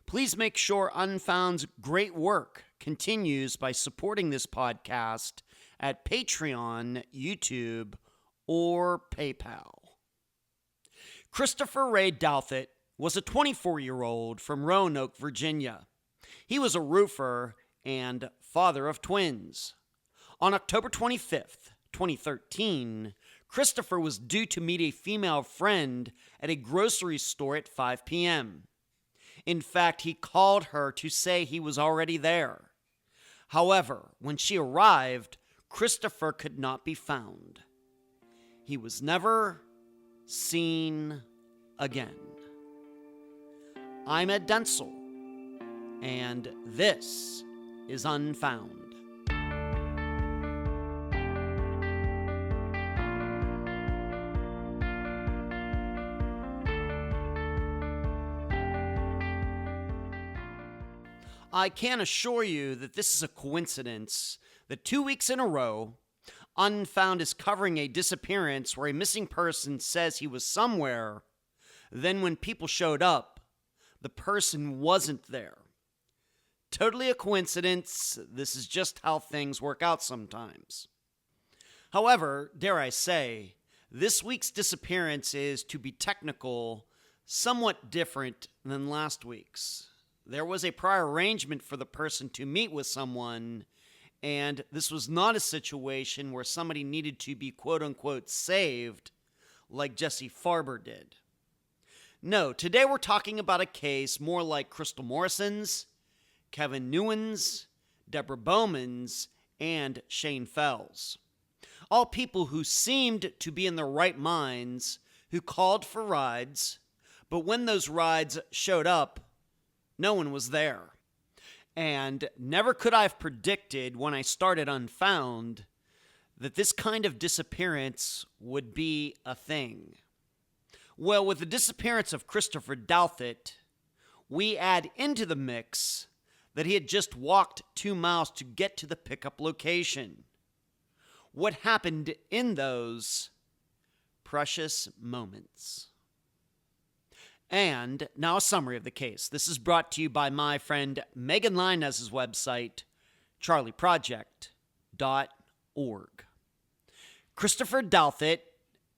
Please make sure Unfound's great work continues by supporting this podcast at Patreon, YouTube, or PayPal. Christopher Ray Douthat was a 24-year-old from Roanoke, Virginia. He was a roofer and father of twins. On October 25th, 2013, Christopher was due to meet a female friend at a grocery store at 5 p.m. In fact, he called her to say he was already there. However, when she arrived, Christopher could not be found. He was never seen again. I'm Ed Dentzel, and this is Unfound. I can assure you that this is a coincidence that 2 weeks in a row, Unfound is covering a disappearance where a missing person says he was somewhere. Then when people showed up, the person wasn't there. Totally a coincidence. This is just how things work out sometimes. However, dare I say, this week's disappearance is, to be technical, somewhat different than last week's. There was a prior arrangement for the person to meet with someone, and this was not a situation where somebody needed to be quote-unquote saved like Jesse Farber did. No, today we're talking about a case more like Crystal Morrison's, Kevin Newen's, Deborah Bowman's, and Shane Fell's. All people who seemed to be in their right minds, who called for rides, but when those rides showed up, no one was there. And never could I have predicted when I started Unfound that this kind of disappearance would be a thing. Well, with the disappearance of Christopher Douthat, we add into the mix that he had just walked 2 miles to get to the pickup location. What happened in those precious moments? And now a summary of the case. This is brought to you by my friend Megan Linez's website, charleyproject.org. Christopher Douthat,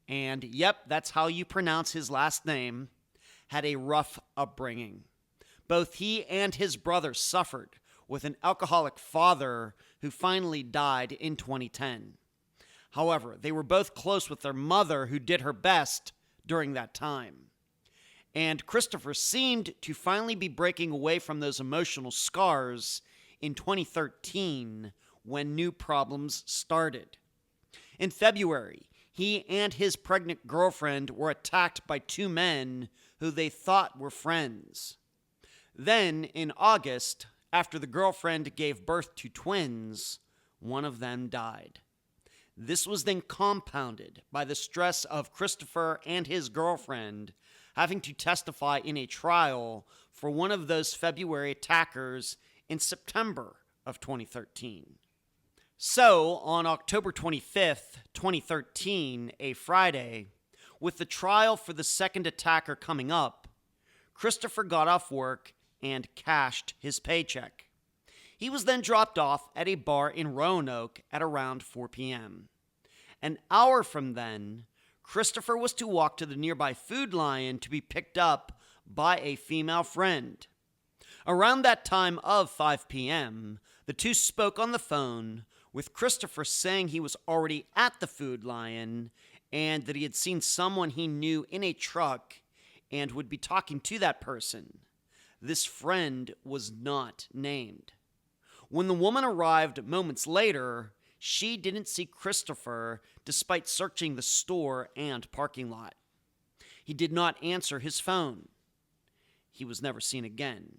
and yep, that's how you pronounce his last name, had a rough upbringing. Both he and his brother suffered with an alcoholic father who finally died in 2010. However, they were both close with their mother, who did her best during that time. And Christopher seemed to finally be breaking away from those emotional scars in 2013 when new problems started. In February, he and his pregnant girlfriend were attacked by 2 men who they thought were friends. Then, in August, after the girlfriend gave birth to twins, one of them died. This was then compounded by the stress of Christopher and his girlfriend having to testify in a trial for one of those February attackers in September of 2013. So, on October 25th, 2013, a Friday, with the trial for the second attacker coming up, Christopher got off work and cashed his paycheck. He was then dropped off at a bar in Roanoke at around 4 p.m. An hour from then, Christopher was to walk to the nearby Food Lion to be picked up by a female friend. Around that time of 5 p.m., the two spoke on the phone, with Christopher saying he was already at the Food Lion and that he had seen someone he knew in a truck and would be talking to that person. This friend was not named. When the woman arrived moments later, she didn't see Christopher despite searching the store and parking lot. He did not answer his phone. He was never seen again.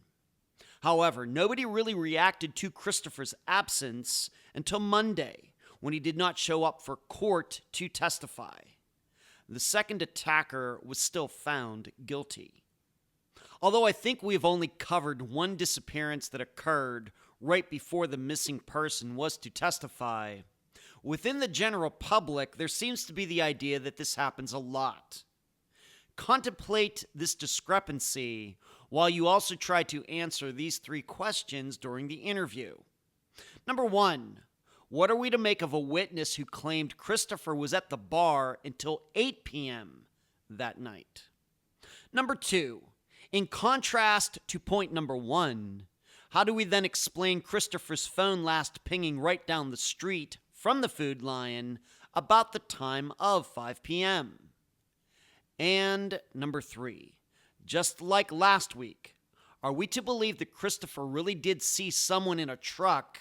However, nobody really reacted to Christopher's absence until Monday, when he did not show up for court to testify. The second attacker was still found guilty. Although I think we've only covered one disappearance that occurred right before the missing person was to testify, within the general public, there seems to be the idea that this happens a lot. Contemplate this discrepancy while you also try to answer these 3 questions during the interview. Number 1, what are we to make of a witness who claimed Christopher was at the bar until 8 p.m. that night? Number 2, in contrast to point number 1, how do we then explain Christopher's phone last pinging right down the street from the Food Lion about the time of 5 p.m.? And number 3, just like last week, are we to believe that Christopher really did see someone in a truck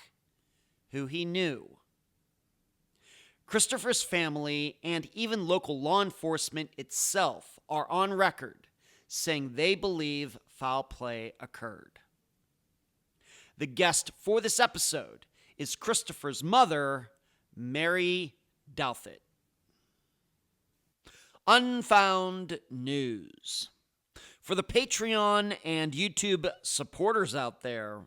who he knew? Christopher's family and even local law enforcement itself are on record saying they believe foul play occurred. The guest for this episode is Christopher's mother, Ray Douthat. Unfound News. For the Patreon and YouTube supporters out there,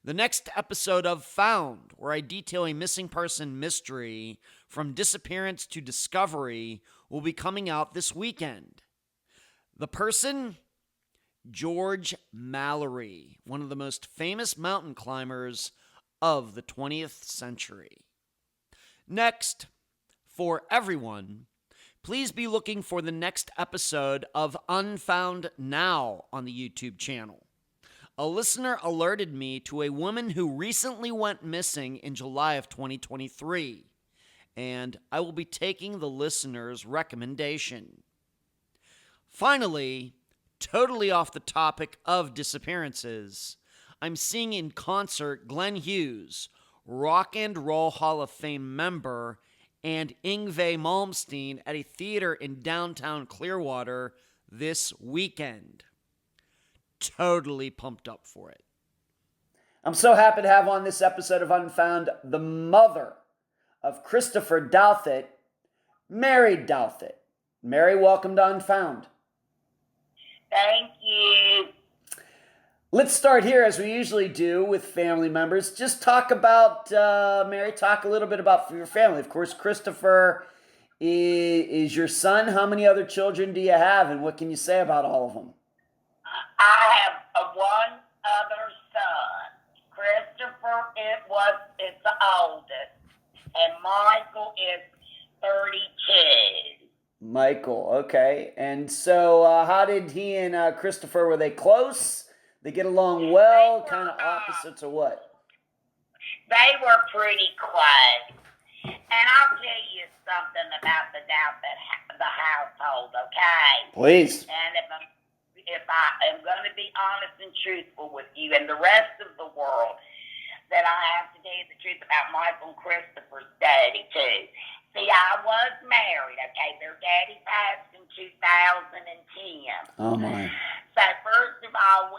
the next episode of Found, where I detail a missing person mystery from disappearance to discovery, will be coming out this weekend. The person? George Mallory, one of the most famous mountain climbers of the 20th century. Next, for everyone, please be looking for the next episode of Unfound Now on the YouTube channel. A listener alerted me to a woman who recently went missing in July of 2023, and I will be taking the listener's recommendation. Finally, totally off the topic of disappearances, I'm seeing in concert Glenn Hughes, Rock and Roll Hall of Fame member, and Yngwie Malmsteen at a theater in downtown Clearwater this weekend. Totally pumped up for it. I'm so happy to have on this episode of Unfound the mother of Christopher Douthat, Ray Douthat. Mary, welcome to Unfound. Thank you. Let's start here, as we usually do with family members. Just talk about, Mary, talk a little bit about your family. Of course, Christopher is your son. How many other children do you have, and what can you say about all of them? I have one other son. Christopher is the oldest, and Michael is 32. Michael, okay. And so how did he and Christopher, were they close? They get along well, kind of opposites or what? They were pretty close. And I'll tell you something about the household, okay? Please. And if I am going to be honest and truthful with you and the rest of the world, that I have to tell you the truth about Michael and Christopher's daddy, too. See, I was married, okay? Their daddy passed in 2010. Oh, my. So, first of all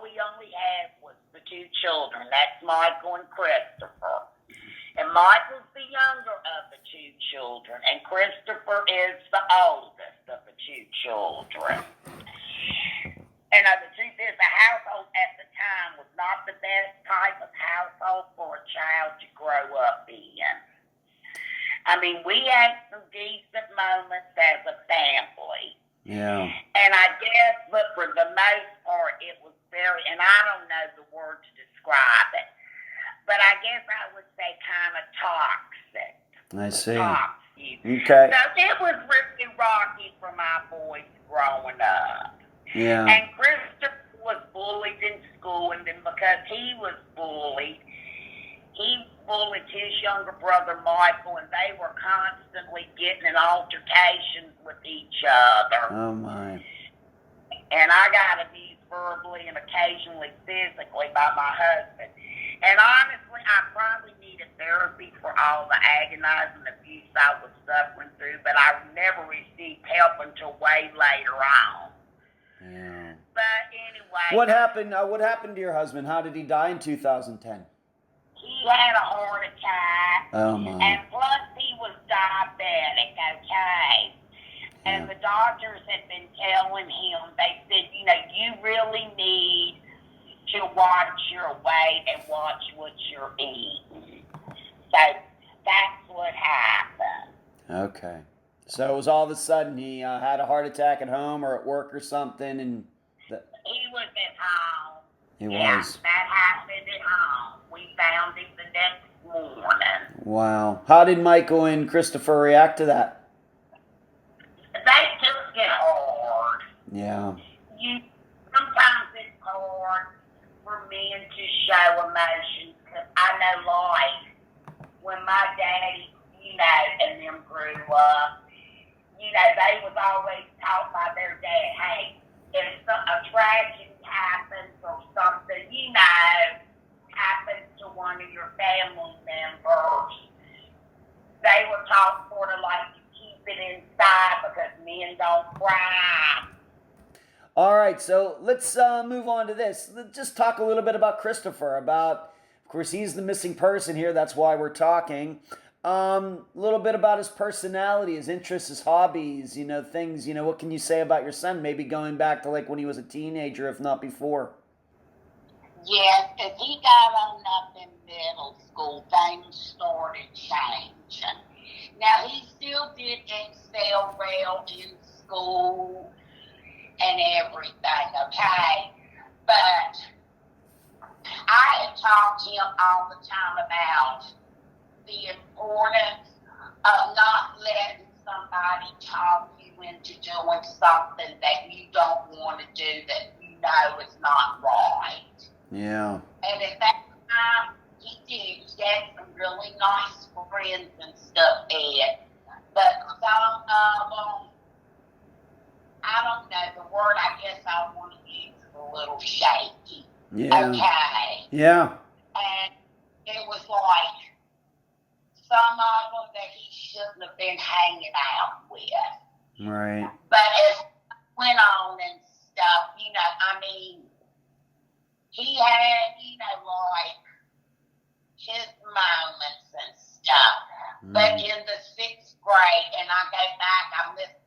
we only had was the 2 children. That's Michael and Christopher. And Michael's the younger of the 2 children, and Christopher is the oldest of the 2 children. And the truth is, the household at the time was not the best type of household for a child to grow up in. I mean, we had some decent moments as a family. Yeah. And I guess, but for the most part, it was very, and I don't know the word to describe it, but I guess I would say kind of toxic. I see. Toxic. Okay. So it was really rocky for my boys growing up. Yeah. And Christopher was bullied in school, and then because he was bullied, he bullied his younger brother Michael, and they were constantly getting in altercations with each other. Oh, my. And I got abused verbally and occasionally physically by my husband. And honestly, I probably needed therapy for all the agonizing abuse I was suffering through, but I never received help until way later on. Yeah. But anyway. What happened? What happened to your husband? How did he die in 2010? He had a heart attack. Oh, my. And plus he was diabetic, okay? And the doctors had been telling him, they said, you really need to watch your weight and watch what you're eating. So that's what happened. Okay. So it was all of a sudden he had a heart attack at home or at work or something, and He was at home. He Yeah, was. that happened at home. We found him the next morning. Wow. How did Michael and Christopher react to that? They took it hard. Yeah. Sometimes it's hard for men to show emotions, because I know, like, when my daddy, and them grew up, they was always taught by their dad, hey, if a tragedy happens or something, happens to one of your family members, they were taught sort of like to keep it inside because men don't cry. All right, so let's move on to this. Let's just talk a little bit about Christopher. Of course, he's the missing person here. That's why we're talking. A little bit about his personality, his interests, his hobbies, things. What can you say about your son? Maybe going back to like when he was a teenager, if not before. Yes, as he got on up in middle school, things started changing. Now, he still did excel well in school and everything, okay? But I had taught him all the time about the importance of not letting somebody talk you into doing something that you don't want to do, that is not right. Yeah. And at that time, he did. He had some really nice friends and stuff there. But some of them, I don't know, the word I guess I want to use is a little shaky. Yeah. Okay. Yeah. And it was like some of them that he shouldn't have been hanging out with. Right. But as it went on and stuff, he had, like his moments and stuff. But in the 6th grade, and I go back, I missed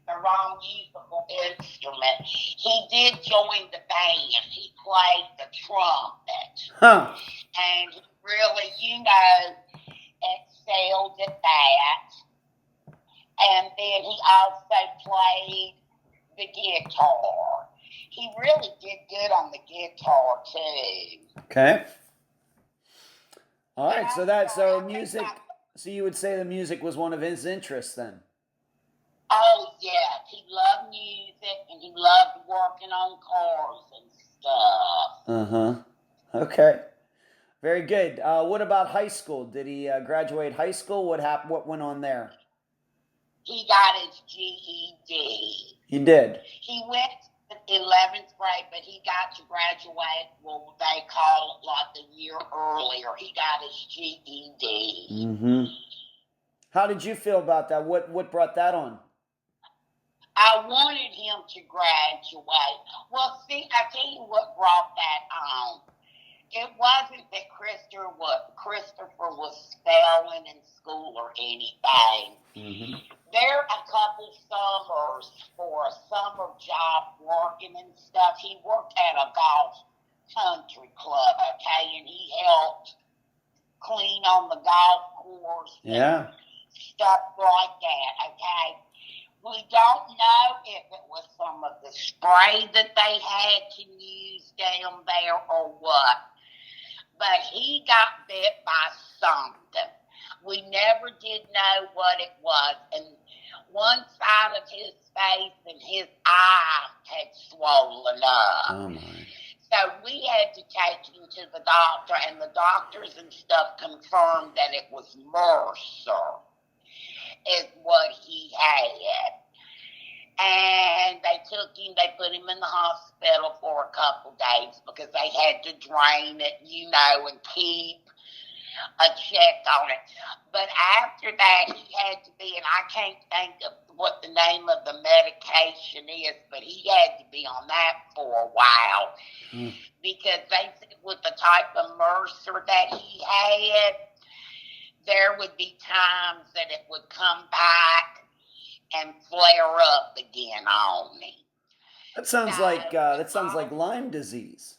the wrong musical instrument. He did join the band. He played the trumpet. Huh. And he really, excelled at that. And then he also played the guitar. He really did good on the guitar too. Okay. All right, so music. So you would say the music was one of his interests then? Oh yeah, he loved music and he loved working on cars and stuff. Okay. Very good. What about high school? Did he graduate high school? What happened? What went on there? He got his GED. He did. He went to 11th grade, but he got to graduate, well, they call it like the year earlier. He got his GED. How did you feel about that? What brought that on? I wanted him to graduate. Well, see, I tell you what brought that on. It wasn't that Christopher was failing in school or anything. There a couple summers for a summer job working and stuff. He worked at a golf country club, okay, and he helped clean on the golf course and stuff like that, okay. We don't know if it was some of the spray that they had to use down there or what. But he got bit by something. We never did know what it was. And one side of his face and his eye had swollen up. Oh, my. So we had to take him to the doctor, and the doctors and stuff confirmed that it was MRSA is what he had. And they put him in the hospital for a couple days because they had to drain it, and keep a check on it. But after that, he had to be, and I can't think of what the name of the medication is, but he had to be on that for a while. Because they said with the type of MRSA that he had, there would be times that it would come back and flare up again on me. That sounds like Lyme disease.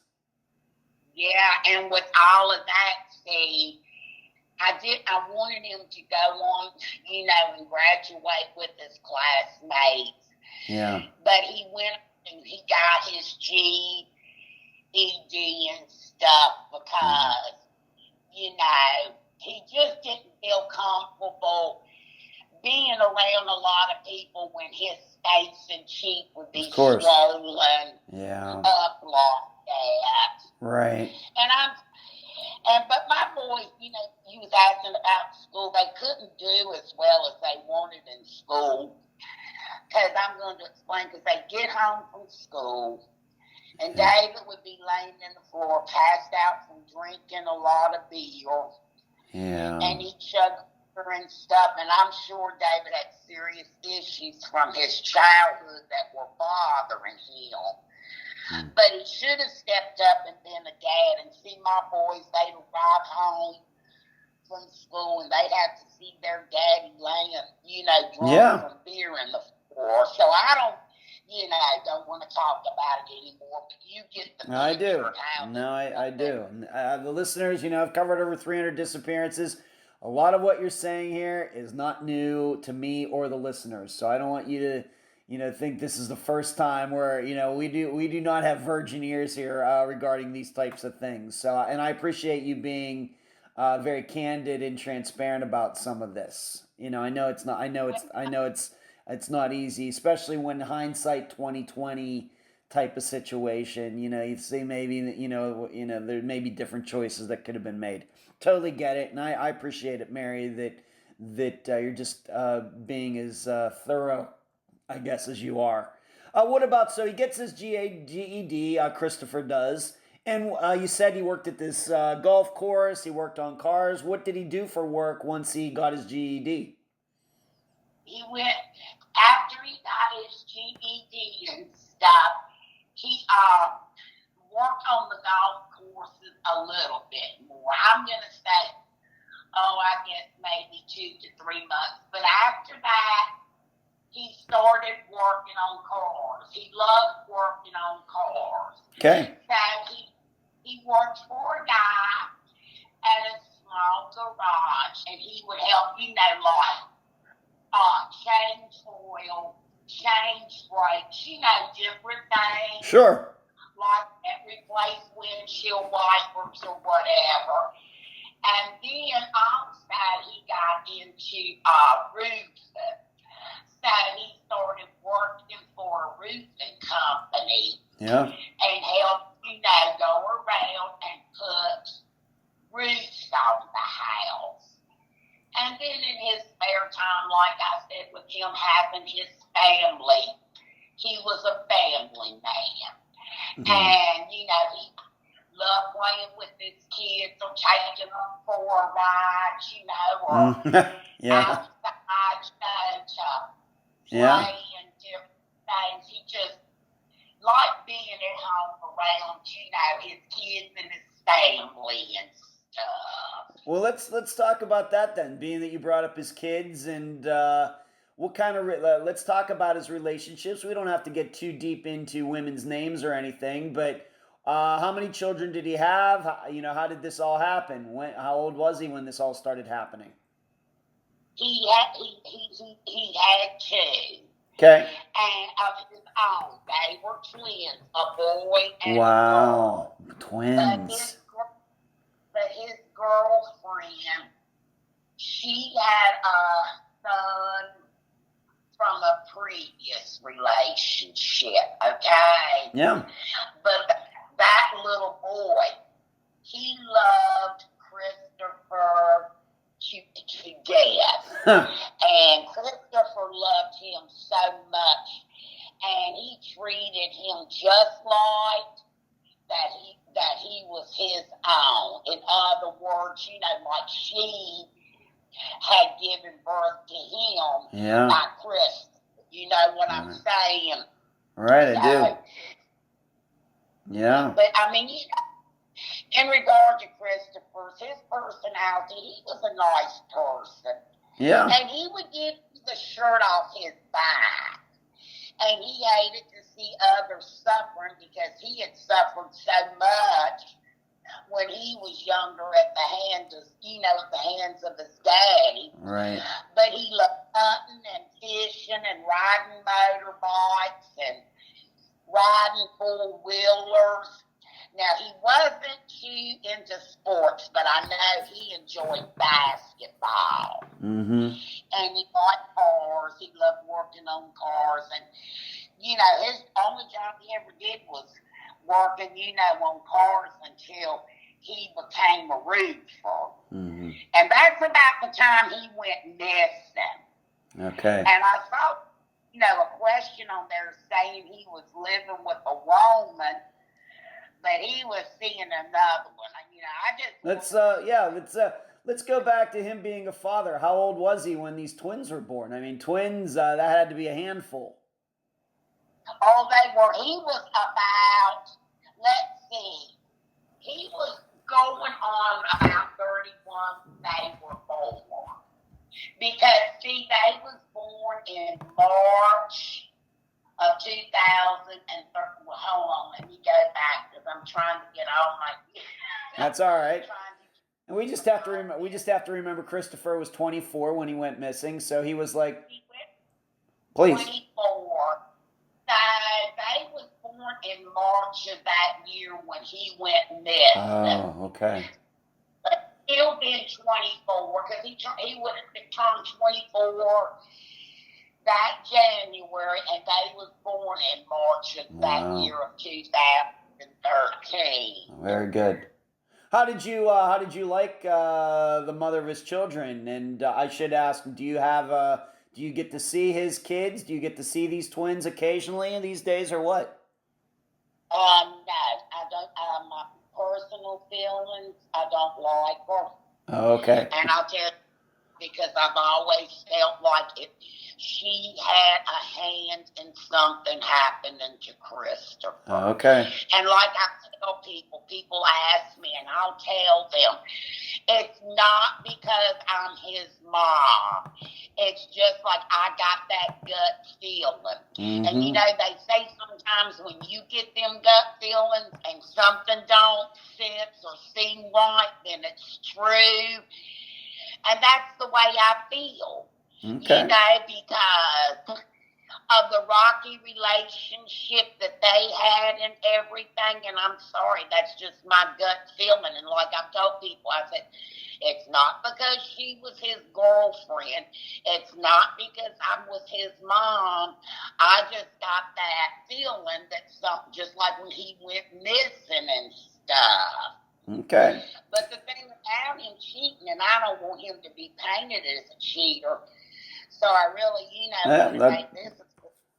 Yeah, and with all of that, see, I wanted him to go on, and graduate with his classmates. Yeah. But he went he got his GED and stuff because, you know, he just didn't feel comfortable being around a lot of people when his face and cheek would be swollen up like that. Right. But my boys, you know, he was asking about school. They couldn't do as well as they wanted in school. Because I'm going to explain, because they get home from school, and David would be laying in the floor, passed out from drinking a lot of beer. Yeah. And he'd chug and stuff, and I'm sure David had serious issues from his childhood that were bothering him. But he should have stepped up and been a dad. And see, my boys, they'd arrive home from school, and they'd have to see their daddy laying, you know, drunk from beer in the floor. So I don't want to talk about it anymore, but you get the picture. I do. I do. The listeners, you know, I've covered over 300 disappearances. A lot of what you're saying here is not new to me or the listeners. So I don't want you to, you know, think this is the first time where, you know, we do not have virgin ears here regarding these types of things. So, and I appreciate you being very candid and transparent about some of this. You know, I know it's not easy, especially when hindsight 2020 type of situation. You know, you see maybe you know there may be different choices that could have been made. Totally get it, and I appreciate it, Mary, that you're just being as thorough, I guess, as you are. What about, so he gets his GED, Christopher does, and you said he worked at this golf course, he worked on cars. What did he do for work once he got his GED? He went, after he got his GED and stuff, he worked on the golf courses a little bit more. I'm going to say, I guess maybe 2 to 3 months. But after that, he started working on cars. He loved working on cars. Okay. So he worked for a guy at a small garage, and he would help, you know, like change oil, change brakes, you know, different things. Sure. Like replace windshield wipers or whatever. And then also he got into roofing. So he started working for a roofing company. Yeah. And helped, you know, go around and put roofs on the house. And then in his spare time, like I said, with him having his family, he was a family man. Mm-hmm. And, you know, he loved playing with his kids or taking them for a ride, you know, or outside, you know, playing different things. He just liked being at home around, you know, his kids and his family and stuff. Well, let's talk about that then, being that you brought up his kids and what kind of let's talk about his relationships. We don't have to get too deep into women's names or anything, but how many children did he have? How did this all happen? How old was he when this all started happening? He had 2. Okay. And of his own, they were twins, a boy and a girl. Twins. But his girlfriend, she had a son from a previous relationship, okay? Yeah. But that little boy, he loved Christopher to death. And Christopher loved him so much, and he treated him just like that he was his own. In other words, you know, like she had given birth to him by Christopher. You know what I'm saying? Right, I do. Yeah. But, I mean, you know, in regard to Christopher's, his personality, he was a nice person. Yeah. And he would give the shirt off his back. And he hated to see others suffering because he had suffered so much when he was younger at the hands of his daddy. Right. But he loved hunting and fishing and riding motorbikes and riding four-wheelers. Now, he wasn't too into sports, but I know he enjoyed basketball. Mm-hmm. And he liked cars. He loved working on cars. And, you know, his only job he ever did was working, you know, on cars until he became a roofer. Mm-hmm. And that's about the time he went missing. Okay. And I saw, you know, a question on there saying he was living with a woman, but he was seeing another one. You know, I just let's go back to him being a father. How old was he when these twins were born? I mean, twins, that had to be a handful. Oh, they were. He was about, let's see, he was going on about 31 when they were born. Because, see, they was born in March of 2000 and well, hold on, let me go back because I'm trying to get all my. That's all right. And we just have to remember Christopher was 24 when he went missing, so he was like, please. 24. So they was born in March of that year when he went missing. Oh, okay. But still been 24 because he would have turned 24 that January, and they was born in March of that year of 2013. Very good. How did you like the mother of his children? And I should ask, do you get to see his kids? Do you get to see these twins occasionally in these days, or what? No, I don't. My personal feelings, I don't like her. Okay. And I'll tell you, because I've always felt like she had a hand in something happening to Christopher. Okay. And like I tell people ask me, and I'll tell them, it's not because I'm his mom. It's just like I got that gut feeling. Mm-hmm. And you know, they say sometimes when you get them gut feelings and something don't sense or seem right, then it's true. And that's the way I feel. Okay. You know, because of the rocky relationship that they had and everything. And I'm sorry, that's just my gut feeling. And like I've told people, I said, it's not because she was his girlfriend. It's not because I was his mom. I just got that feeling that something, just like when he went missing and stuff. Okay. But the thing about him cheating, and I don't want him to be painted as a cheater. So I really,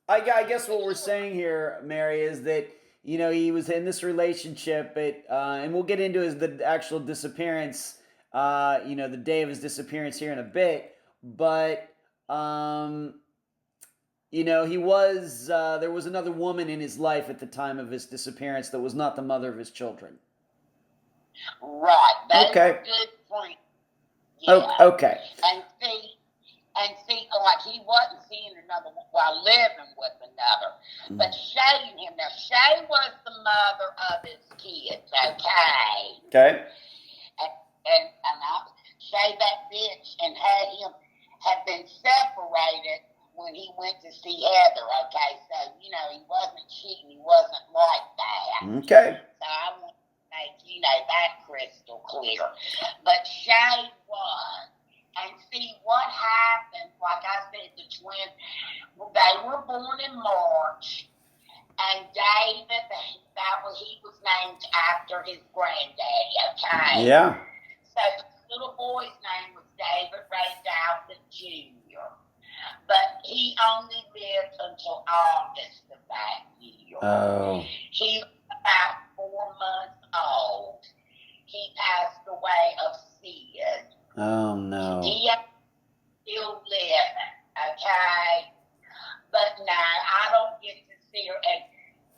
I guess what we're saying here, Mary, is that, you know, he was in this relationship, but and we'll get into the actual disappearance, you know, the day of his disappearance here in a bit. But you know, he was there was another woman in his life at the time of his disappearance that was not the mother of his children. Right. That's okay. a good point. Yeah. Okay. And see, like he wasn't seeing another while living with another, but Shay him. Now Shay was the mother of his kids. Okay. Okay. And Shay that bitch and had been separated when he went to see Heather. Okay, so you know he wasn't cheating. He wasn't like that. Okay. So I want to make that crystal clear. But Shay was. And see what happened, like I said, the twins, they were born in March, and David, he was named after his granddaddy, okay? Yeah. So the little boy's name was David Ray Douthat Jr., but he only lived until August of that year. Oh. He was about 4 months old. He passed away of SID. Oh, no. He still living, okay? But no, I don't get to see her. And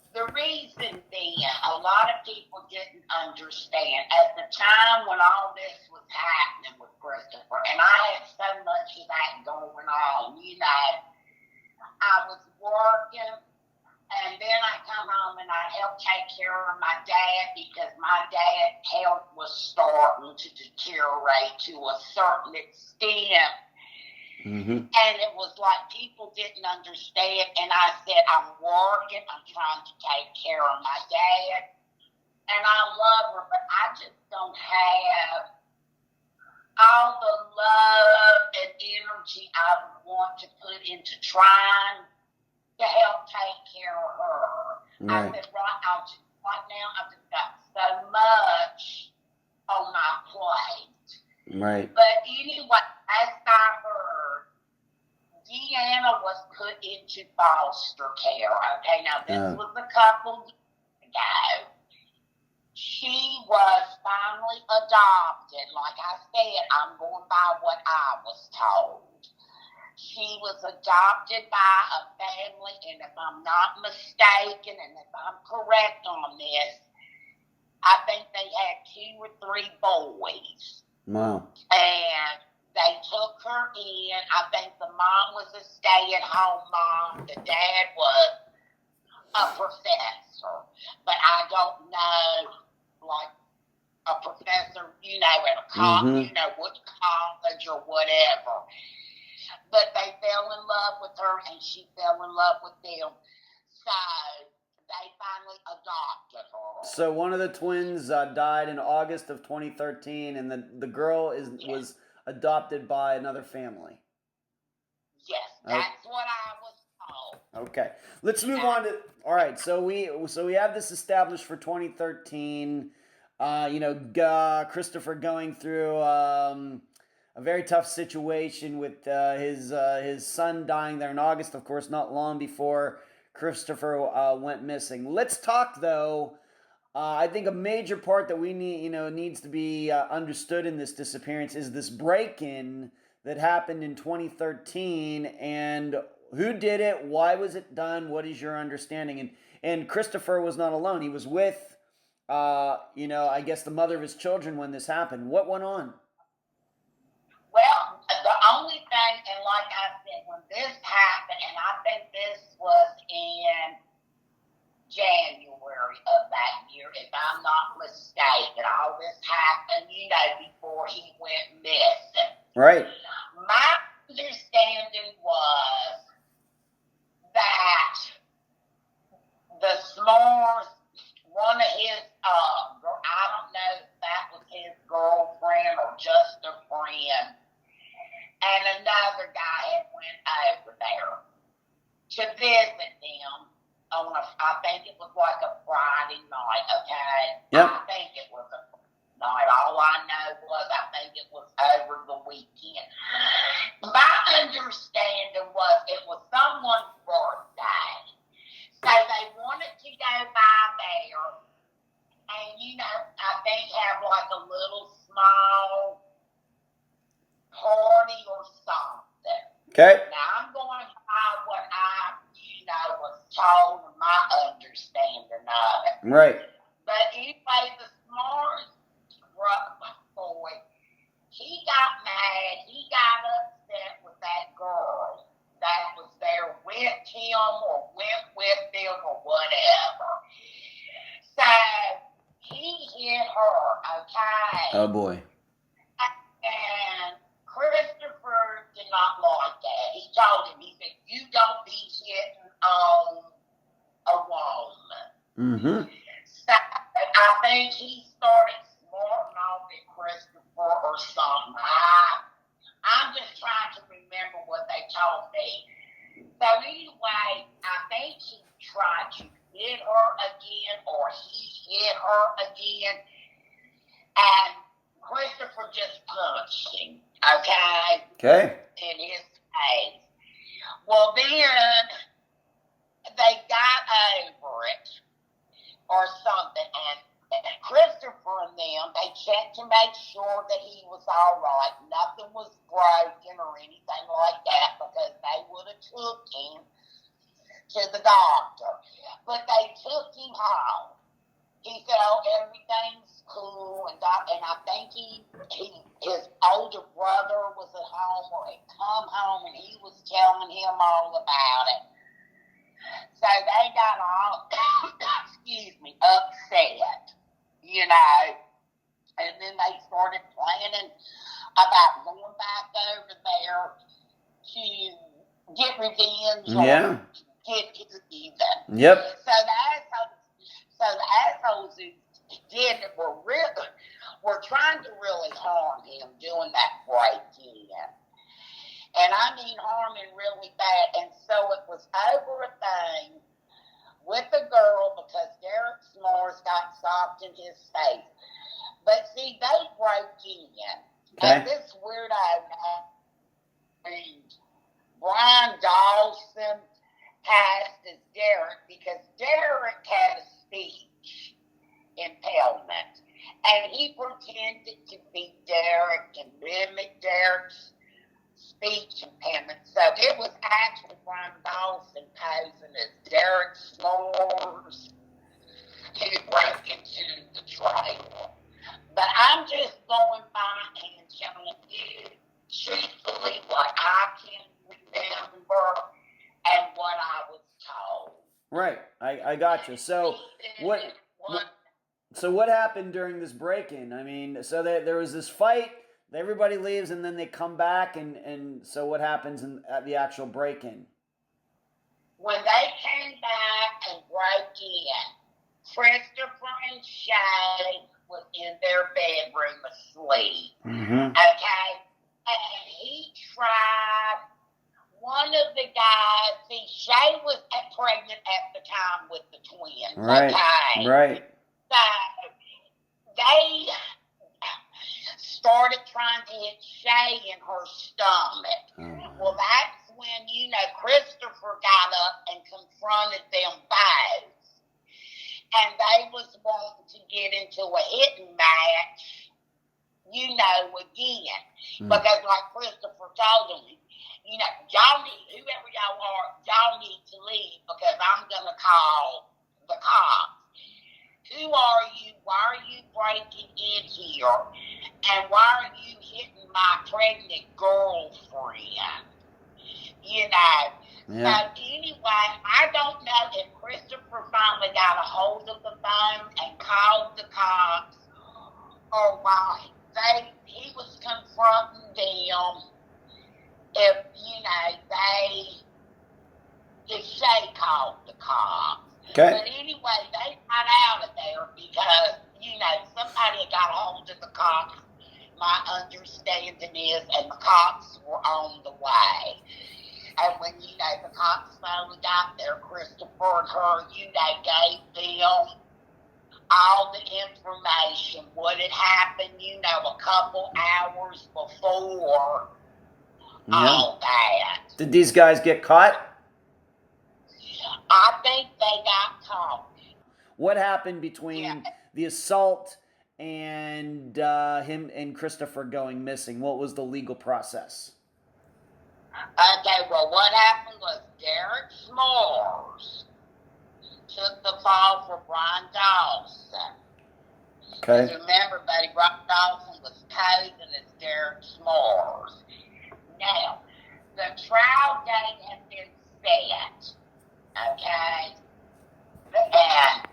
the reason being, a lot of people didn't understand. At the time when all this was happening with Christopher, and I had so much of that going on, you know, I was working. And then I come home and I help take care of my dad because my dad's health was starting to deteriorate to a certain extent. And it was like people didn't understand. And I said, I'm working. I'm trying to take care of my dad. And I love her, but I just don't have all the love and energy I would want to put into trying to help take care of her. Right. I said, right now, I've just got so much on my plate. Right. But anyway, as I heard, Deanna was put into foster care. Okay, now this was a couple years ago. She was finally adopted. Like I said, I'm going by what I was told. She was adopted by a family, and if I'm not mistaken, and if I'm correct on this, I think they had 2 or 3 boys. Wow. And they took her in. I think the mom was a stay-at-home mom. The dad was a professor. But I don't know, like, a professor, you know, at a college, you know, what college or whatever. But they fell in love with her, and she fell in love with them. So they finally adopted her. So one of the twins died in August of 2013, and the girl was adopted by another family. Yes, that's what I was told. Okay, let's move on to. All right, so we have this established for 2013. Christopher going through a very tough situation with his son dying there in August. Of course, not long before Christopher went missing. Let's talk though. I think a major part that we needs to be understood in this disappearance is this break-in that happened in 2013, and who did it? Why was it done? What is your understanding? And Christopher was not alone. He was with, I guess the mother of his children when this happened. What went on? Well, the only thing, and like I said, when this happened, and I think this was in January of that year, if I'm not mistaken, all this happened, before he went missing. Right. My understanding was that the s'mores, one of his, I don't know if that was his girlfriend or just a friend, and another guy had went over there to visit them on I think it was like a Friday night, okay? Yep. I think it was a night. All I know was I think it was over the weekend. My understanding was it was someone's birthday. So they wanted to go by there and, I think have like a little small party or something. Okay. Now I'm going by what I, was told and my understanding of it. Right. But anyway, the smart boy, he got mad. He got upset with that girl that was there with him or went with him or whatever. So he hit her, okay? Oh boy. And Christopher did not like that. He told him, he said, you don't be hitting on a woman. Mm-hmm. So I think he started smarting off at Christopher or something. I'm just trying to remember what they told me. So anyway, I think he tried to hit her again or he hit her again. And Christopher just punched him, okay? Okay. In his face. Well, then they got over it or something, and Christopher and them, they checked to make sure that he was all right. Nothing was broken or anything like that because they would have took him to the doctor. But they took him home. He said, oh, everything's cool, and I think his older brother was at home or had come home, and he was telling him all about it. So they got all, upset, and then they started planning about going back over there to get revenge Yeah. or get his even. Yep. So the assholes who did it were trying to really harm him doing that break-in. And I mean harm him really bad. And so it was over a thing with the girl because Derek S'mores got socked in his face. But see, they broke in. Okay. And this weirdo named Brian Dawson passed as Derek because Derek had a speech impediment. And he pretended to be Derek and mimic Derek's speech impairment. So it was actually Brian Dawson posing as Derek S'mores who broke into the trailer. But I'm just going by and telling you truthfully what I can remember and what I was told. Right. I got you. So what happened during this break-in? I mean, so there was this fight, everybody leaves, and then they come back, and so what happens at the actual break-in? When they came back and broke in, Christopher and Shay was in their bedroom asleep. Mm-hmm. Okay? And he tried, one of the guys, see, Shay was pregnant at the time with the twins. Right. Okay? Right. So they started trying to hit Shay in her stomach. Oh. Well, that's when, Christopher got up and confronted them both. And they was wanting to get into a hitting match, again. Because like Christopher told them, y'all need, whoever y'all are, y'all need to leave because I'm going to call the cops. Who are you? Why are you breaking in here? And why are you hitting my pregnant girlfriend? Yeah. So anyway, I don't know if Christopher finally got a hold of the phone and called the cops or why he was confronting them if Shay called the cops. Okay. But anyway, they got out of there because, somebody had got a hold of the cops. My understanding is, and the cops were on the way. And when, the cops finally got there, Christopher and her, gave them all the information, what had happened, a couple hours before all that. Did these guys get caught? I think they got caught. What happened between the assault and him and Christopher going missing? What was the legal process? Okay, well, what happened was Derek S'mores took the fall for Brian Dawson. Okay. Because remember, buddy, Brian Dawson was posing as Derek S'mores. Now, the trial date has been set. Okay? And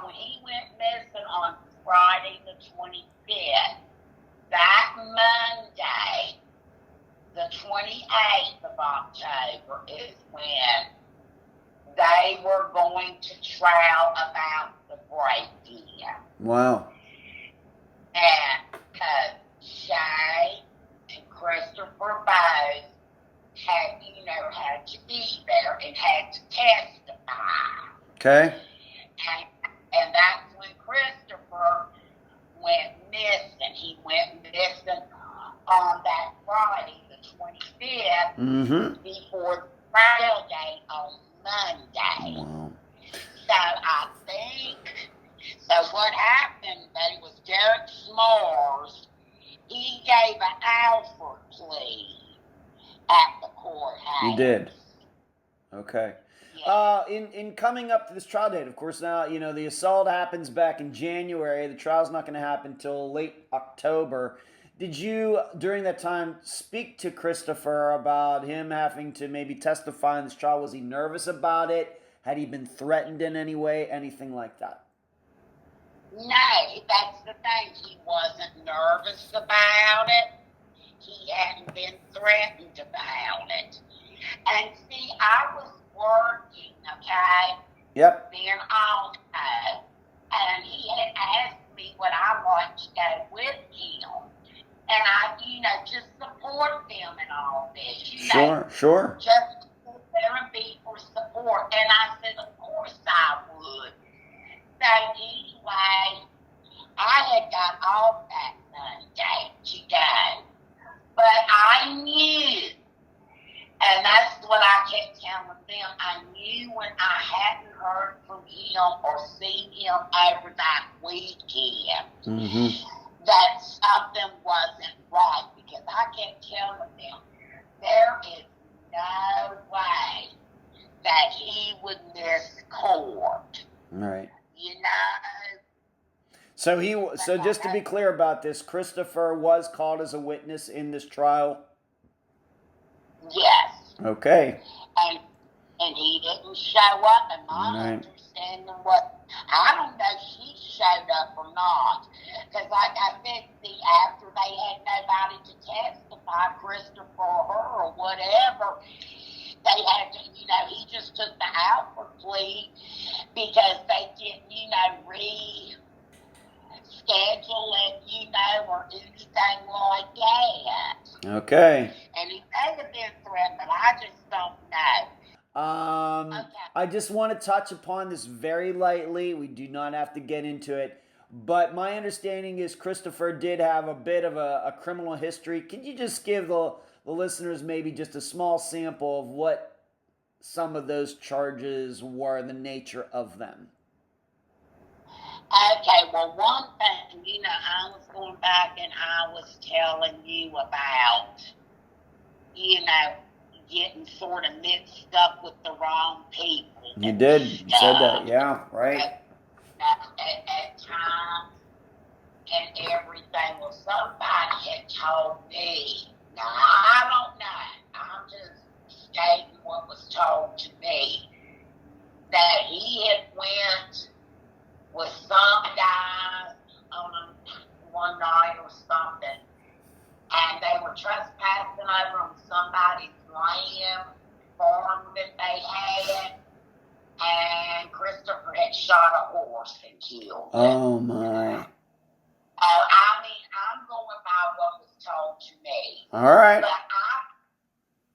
when he went missing on Friday the 25th, that Monday, the 28th of October, is when they were going to trial about the break-in. Wow. And Shay and Christopher both had to be there and had to testify. Okay. And that's when Christopher went missing. He went missing on that Friday, the 25th, before the trial date on Monday. Wow. So I think, what happened, buddy, was Derek S'mores, he gave an Alford plea at the courthouse. He did. Okay. Yeah. In coming up to this trial date, of course, now, the assault happens back in January. The trial's not going to happen till late October. Did you, during that time, speak to Christopher about him having to maybe testify in this trial? Was he nervous about it? Had he been threatened in any way? Anything like that? No, that's the thing. He wasn't nervous about it. he hadn't been threatened about it. And see, I was working, okay? Yep. Then also, and he had asked me would I like to go with him. And I, just support them and all this, Sure. just sit there and be for support. And I said, of course I would. So anyway, I had got off that Monday to go. But I knew, and that's what I kept telling them, I knew when I hadn't heard from him or seen him over that weekend, that something wasn't right, because I kept telling them, there is no way that he would miss court. Right. So just to be clear about this, Christopher was called as a witness in this trial? Yes. Okay. And he didn't show up, and my understanding was, I don't know if she showed up or not, because like I said, see, after they had nobody to testify, Christopher or her or whatever, they had to, he just took the outward plea because they didn't, reschedule it, or anything like that. Okay. And he may have been threatened, but I just don't know. Okay. I just want to touch upon this very lightly. We do not have to get into it. But my understanding is Christopher did have a bit of a criminal history. Can you just give the listeners maybe just a small sample of what some of those charges were, the nature of them? Okay, well, one thing, I was going back and I was telling you about, getting sort of mixed up with the wrong people. You did. You said that, yeah, right. At times and everything. Well, somebody had told me, now I don't know, I'm just stating what was told to me, that he had went with some guys on one night or something, and they were trespassing over on somebody's land, farm that they had, and Christopher had shot a horse and killed it. Oh, my. I'm going by what was told to me. All right. But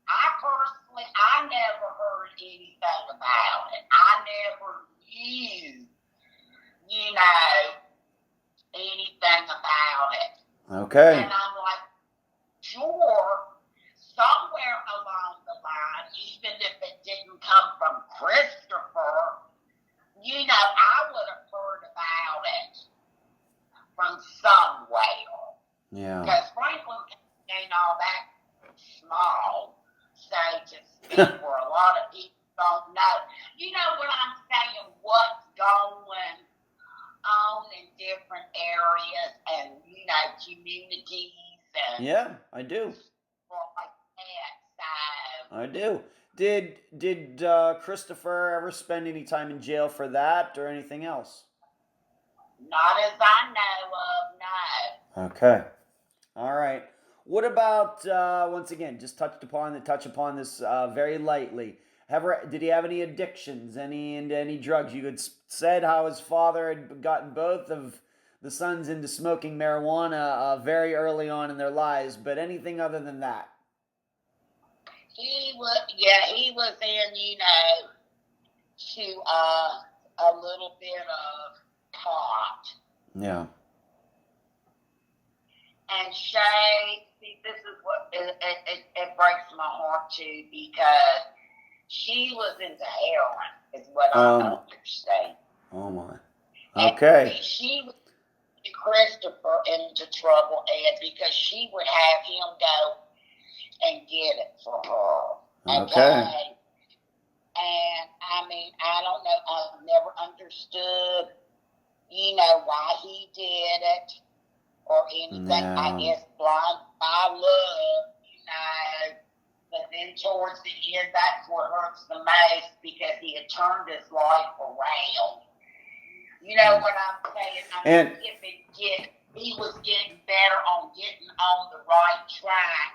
I personally, I never heard anything about it. I never knew, anything about it. Okay. And I'm like, sure, somewhere along the line, even if it didn't come from Christopher, I would have heard about it from somewhere. Yeah. Because Franklin ain't all that small, say to speak, where a lot of people don't know. You know what I'm saying? What's going on in different areas and, communities. And yeah, I do. like that, so. I do. Did Christopher ever spend any time in jail for that or anything else? Not as I know of, no. Okay. All right. What about once again? Just touch upon this very lightly. Did he have any addictions? Any drugs? You had said how his father had gotten both of the sons into smoking marijuana very early on in their lives, but anything other than that? He was in, to a little bit of pot. Yeah. And Shay, see, this is what it breaks my heart too, because she was into heroin, is what I understand. Oh my. Okay. And she was Christopher into trouble, and because she would have him go and get it for her. Okay. And I don't know, I've never understood, why he did it or anything. No. I guess blind by love, but then towards the end, that's what hurts the most, because he had turned his life around. You know what I'm saying? He was getting better on getting on the right track,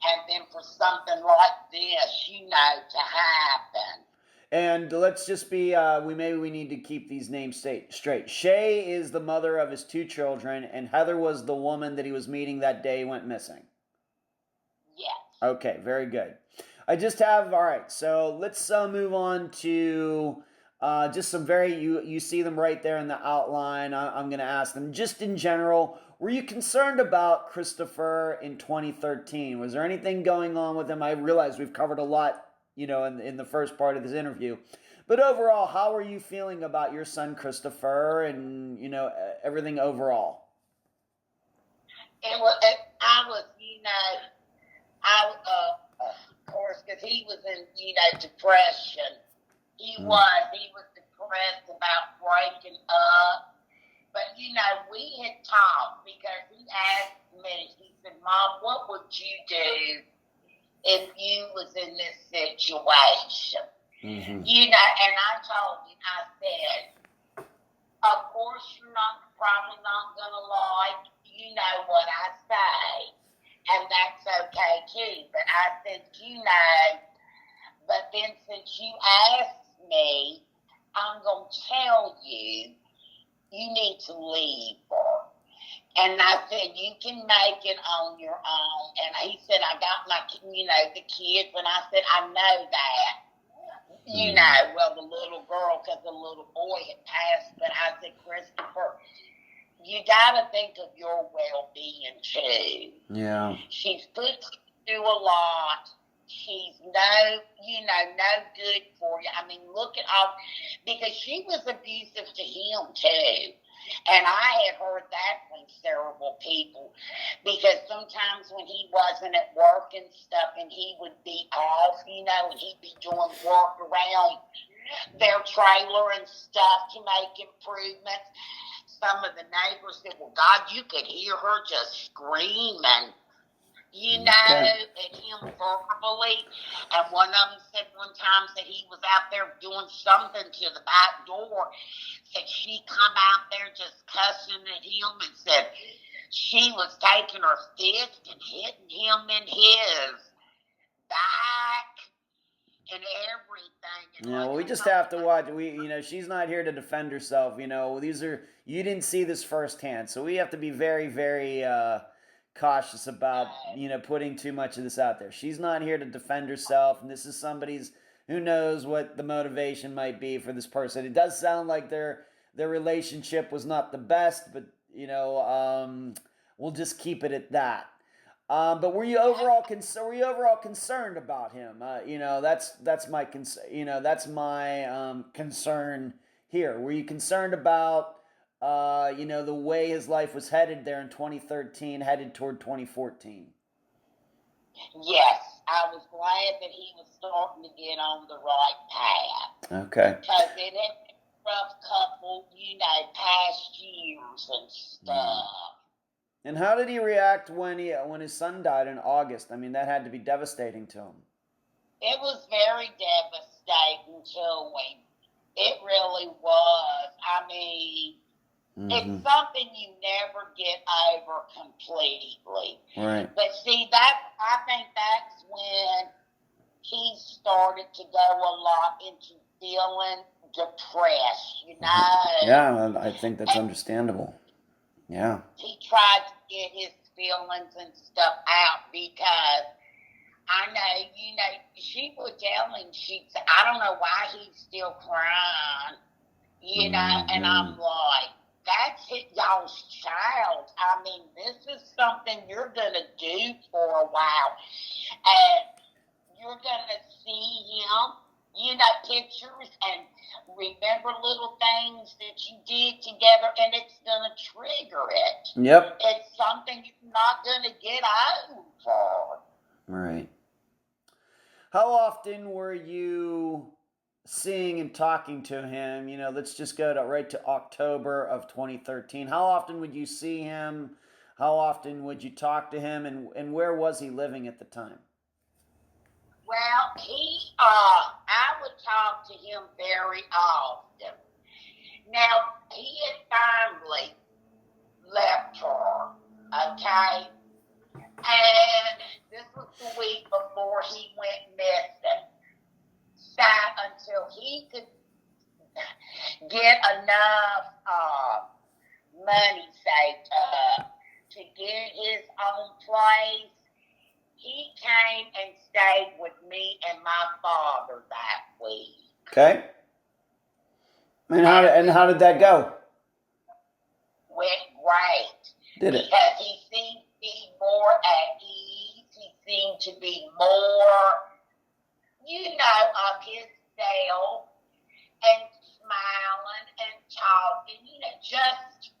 and then for something like this, to happen. And let's just be, we need to keep these names straight. Shay is the mother of his 2 children, and Heather was the woman that he was meeting that day went missing. Yes. Okay, very good. I just have, all right, so let's move on to just some you see them right there in the outline. I'm going to ask them, just in general, were you concerned about Christopher in 2013? Was there anything going on with him? I realize we've covered a lot, in the first part of this interview. But overall, how are you feeling about your son Christopher and, everything overall? I was, of course, because he was in, depression. He was depressed about breaking up. But, we had talked because he asked me, he said, Mom, what would you do if you was in this situation? Mm-hmm. And I told him, I said, of course you're probably not going to like, what I say. And that's okay too. But I said, but then since you asked me, I'm going to tell you, you need to leave her. And I said, you can make it on your own. And he said, I got my, the kids. And I said, I know that. Well, the little girl, because the little boy had passed. But I said, Christopher, you got to think of your well-being too. Yeah. She's put through a lot. She's no good for you. I mean, look at all, because she was abusive to him too. And I had heard that from several people, because sometimes when he wasn't at work and stuff and he would be off, and he'd be doing work around their trailer and stuff to make improvements, some of the neighbors said, well, God, you could hear her just screaming, at him verbally. And one of them said one time that he was out there doing something to the back door, said she come out there just cussing at him, and said she was taking her fist and hitting him in his back and everything. And Yeah, well, we just have to watch. She's not here to defend herself. You didn't see this firsthand, so we have to be very, very cautious about putting too much of this out there. She's not here to defend herself, and this is somebody's. Who knows what the motivation might be for this person? It does sound like their relationship was not the best, but we'll just keep it at that. But were you overall concerned about him? That's my concern. That's my concern here. Were you concerned about the way his life was headed there in 2013, headed toward 2014? Yes, I was glad that he was starting to get on the right path. Okay. Because it had been a rough couple, past years and stuff. And how did he react when his son died in August? I mean, that had to be devastating to him. It was very devastating to him. It really was. I mean, it's something you never get over completely. Right. But see, I think that's when he started to go a lot into feeling depressed, Yeah, I think that's understandable. Yeah. He tried to get his feelings and stuff out, because I know, she would tell him, she'd say, I don't know why he's still crying, and I'm like, that's y'all's child. I mean, this is something you're going to do for a while. And you're going to see him, pictures, and remember little things that you did together, and it's going to trigger it. Yep. It's something you're not going to get over. Right. How often were you seeing and talking to him? Let's just go right to October of 2013. How often would you see him? How often would you talk to him? And where was he living at the time? Well, I would talk to him very often. Now, he had finally left her, okay? get enough money saved up to get his own place, he came and stayed with me and my father that week. Okay. And how did that go? Went great. Did it? Because he seemed to be more at ease. He seemed to be more, of himself and smiling and talking, just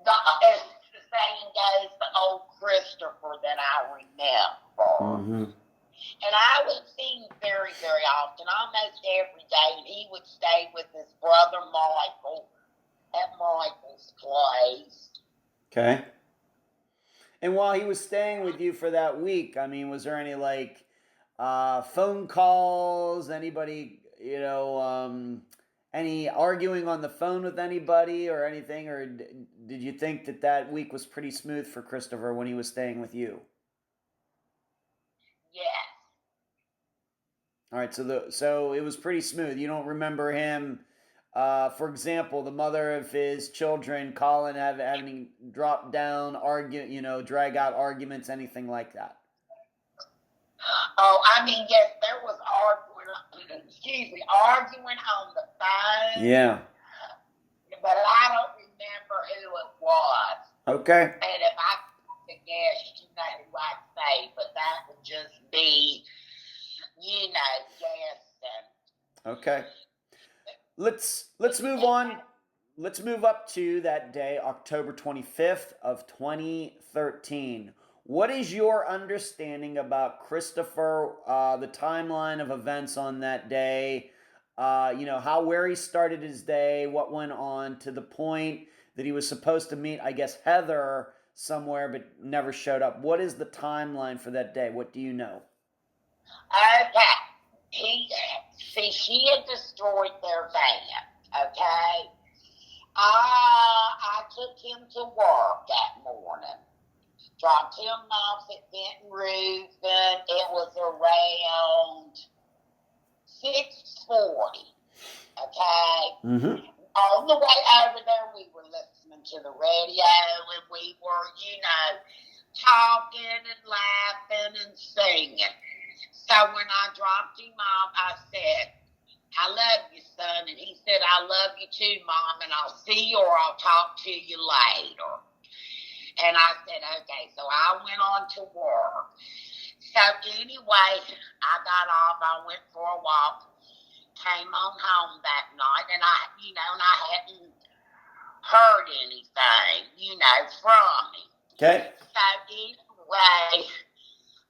as the saying goes, the old Christopher that I remember. Mm-hmm. And I would see him very, very often, almost every day, and he would stay with his brother Michael at Michael's place. Okay. And while he was staying with you for that week, I mean, was there any phone calls, anybody, any arguing on the phone with anybody or anything? Or did you think that week was pretty smooth for Christopher when he was staying with you? Yes. All right. So it was pretty smooth. You don't remember him, for example, the mother of his children, Colin, having dropped down, drag out arguments, anything like that? Oh, yes, there was arguing on the phone. Yeah. But I don't remember who it was. Okay. And if I could guess, who I'd say, but that would just be, guessing. Okay. Let's move on. Let's move up to that day, October 25th of 2013. What is your understanding about Christopher, the timeline of events on that day? Where he started his day, what went on to the point that he was supposed to meet, I guess, Heather somewhere, but never showed up. What is the timeline for that day? What do you know? Okay. She had destroyed their van, okay? I took him to work that morning. Dropped him off at Benton Roof, and it was around 6:40, okay? Mm-hmm. On the way over there, we were listening to the radio, and we were, talking and laughing and singing. So when I dropped him off, I said, I love you, son. And he said, I love you too, Mom, and I'll see you or I'll talk to you later. And I said, okay. So I went on to work. So anyway, I got off. I went for a walk. Came on home that night, and I hadn't heard anything, from him. Okay. So anyway,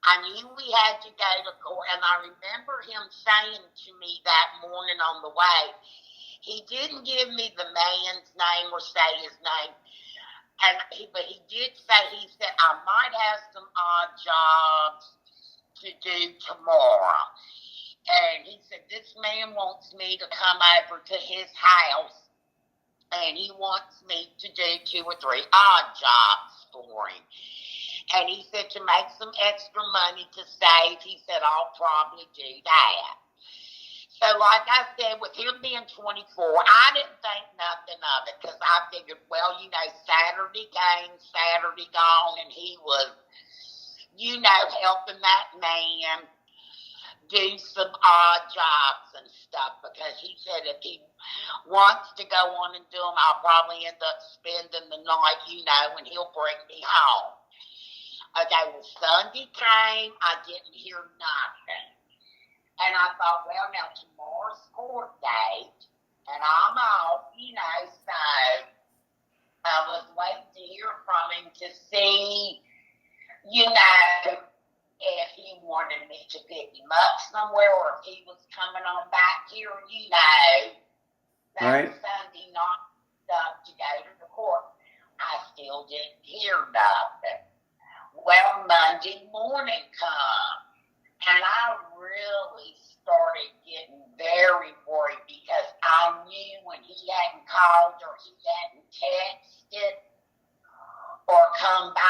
I knew we had to go to court, and I remember him saying to me that morning on the way, he didn't give me the man's name or say his name, but he did say, he said, I might have some odd jobs to do tomorrow. And he said, this man wants me to come over to his house, and he wants me to do 2 or 3 odd jobs for him. And he said to make some extra money to save, he said, I'll probably do that. So like I said, with him being 24, I didn't think nothing of it because I figured, well, Saturday came, Saturday gone, and he was, helping that man do some odd jobs and stuff because he said if he wants to go on and do them, I'll probably end up spending the night, and he'll bring me home. Okay, well, Sunday came, I didn't hear nothing. And I thought, well, now tomorrow's court date, and I'm off, so I was waiting to hear from him to see, if he wanted me to pick him up somewhere or if he was coming on back here, that right. Sunday night stuff to go to the court. I still didn't hear nothing. Well, Monday morning come, and I really started getting very worried because I knew when he hadn't called or he hadn't texted or come by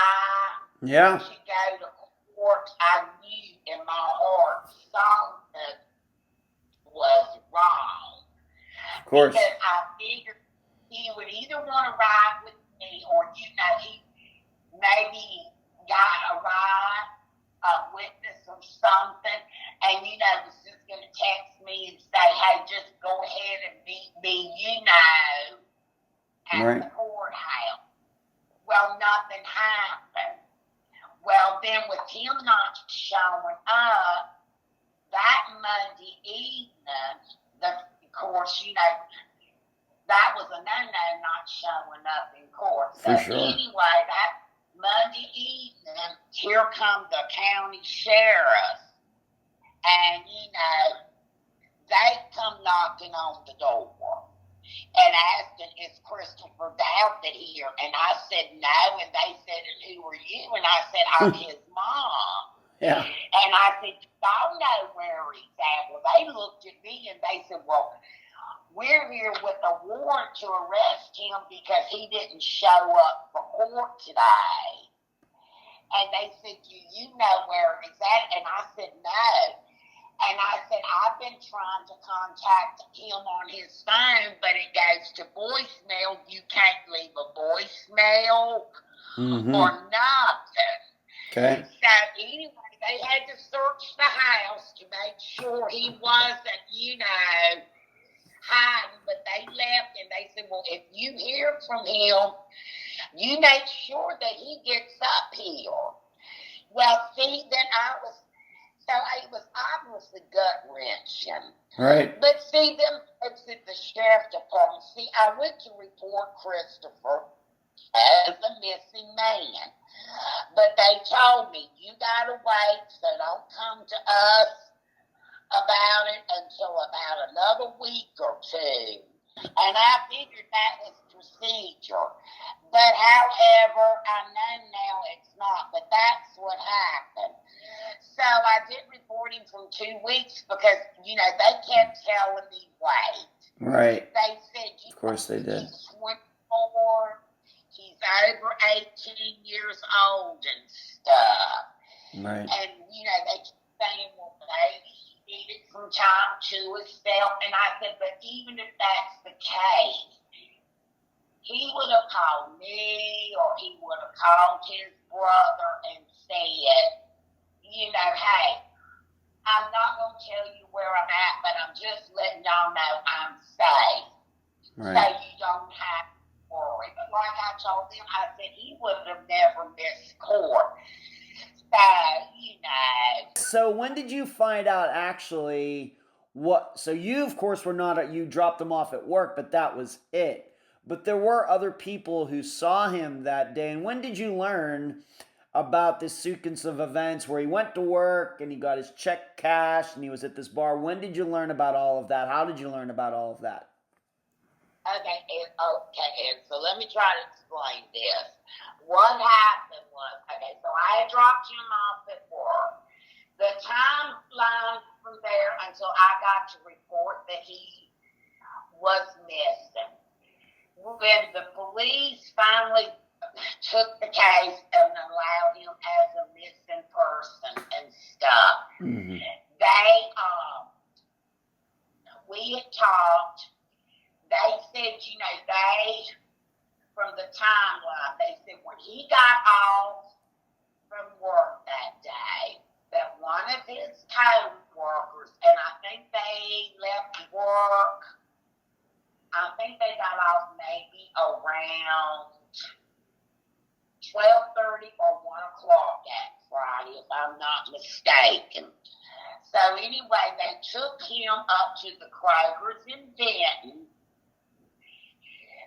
to go to court, I knew in my heart something was wrong. Of course. Because I figured he would either want to ride with me or, he maybe got a ride, a witness or something, and, was just going to text me and say, hey, just go ahead and meet me, at the courthouse. Well, nothing happened. Well, then with him not showing up, that Monday evening, of course, that was a no-no not showing up in court. So anyway, that Monday evening, here come the county sheriff, and, they come knocking on the door and asking, is Christopher Douthat here? And I said, no. And they said, and who are you? And I said, I'm his mom. Yeah. And I said, y'all know where he's at. Well, they looked at me and they said, well, we're here with a warrant to arrest him because he didn't show up for court today. And they said, do you know where he's at? And I said, no. And I said, I've been trying to contact him on his phone, but it goes to voicemail. You can't leave a voicemail or nothing. Okay. So anyway, they had to search the house to make sure he wasn't, hiding. But they left and they said, well, if you hear from him, you make sure that he gets up here. Well, see, then so it was obviously gut-wrenching. Right. But see, them folks at the sheriff department, I went to report Christopher as a missing man. But they told me, you got to wait, so don't come to us about it until about another week or two. And I figured that was procedure. But however, I know now it's not, but that's what happened. So I did report him from 2 weeks because, they kept telling me wait. Right. They said, of course they did. He's 24, he's over 18 years old and stuff. Right. And, they keep saying, well, maybe he needed some time to himself. And I said, but even if that's the case, he would have called me or he would have called his brother and said, hey, I'm not going to tell you where I'm at, but I'm just letting y'all know I'm safe. Right. So you don't have to worry. But like I told them, I said he would have never missed court. So when did you find out actually so you, of course, you dropped him off at work, but that was it. But there were other people who saw him that day. And when did you learn about this sequence of events where he went to work and he got his check cashed and he was at this bar? When did you learn about all of that? How did you learn about all of that? Okay, so let me try to explain this. What happened was, so I had dropped him off at work. The timeline from there until I got to report that he was missing. When the police finally took the case and allowed him as a missing person and stuff, we had talked. They said, from the timeline, they said when he got off from work that day, that one of his co-workers, and I think they left work, I think they got off maybe around 12:30 or 1 o'clock that Friday, if I'm not mistaken. So anyway, they took him up to the Kroger's in Denton.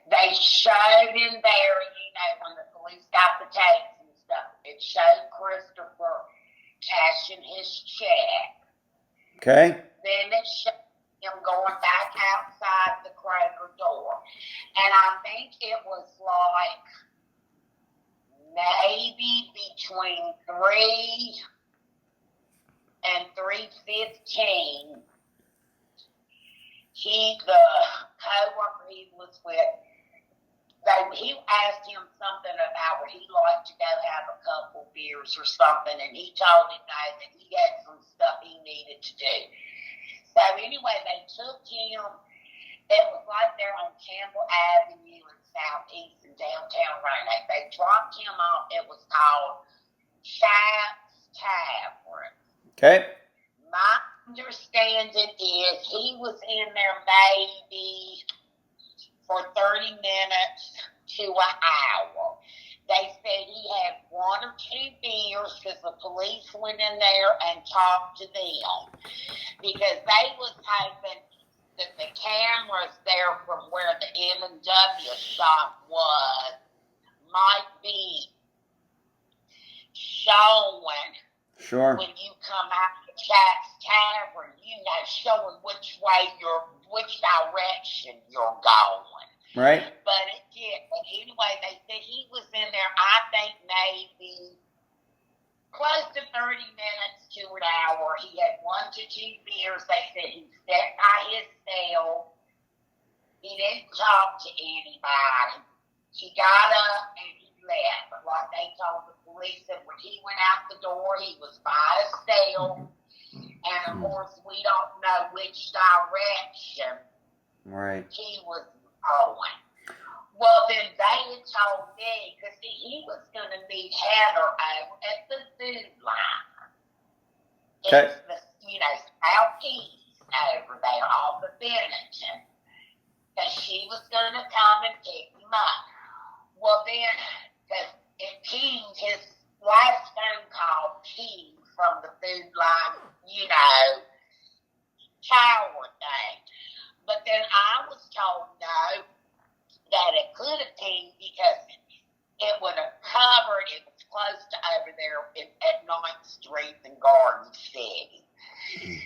They showed in there, when the police got the tapes and stuff, it showed Christopher cashing his check. Okay. Then it showed him going back outside the Kroger door. And I think it was like maybe between 3 and 3:15, the co-worker he was with, he asked him something about where he liked to go have a couple beers or something, and he told him that he had some stuff he needed to do. So anyway, they took him It was right there on Campbell Avenue in Southeast in downtown Roanoke. They dropped him off. It was called Chap's Tavern. Okay. My understanding is he was in there maybe for 30 minutes to an hour. They said he had 1 or 2 beers because the police went in there and talked to them because they was hoping that the cameras there from where the M&W shop was might be showing Sure. when you come out to Jack's Tavern, showing which direction you're going. Right. But it did. But anyway, they said he was in there, I think maybe close to 30 minutes to an hour. He had 1 to 2 beers. They said he sat by his cell. He didn't talk to anybody. He got up and he left. But like they told the police that when he went out the door, he was by his cell. And of course, we don't know which direction he was going. Well, then they had told me, because he was going to meet Heather over at the food line. Okay. It's the, southeast over there off of Bennington. Because she was going to come and pick him up. Well, then, because it pinged, his last phone call pinged from the food line, tower thing. But then I was told no, that it could have pinged because it would have covered, it was close to over there at 9th Street and Garden City.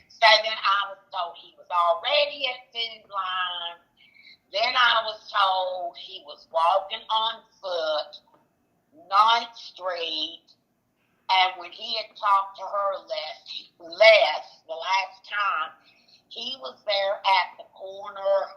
So then I was told he was already at food line. Then I was told he was walking on foot, 9th Street, and when he had talked to her less the last time, he was there at the corner,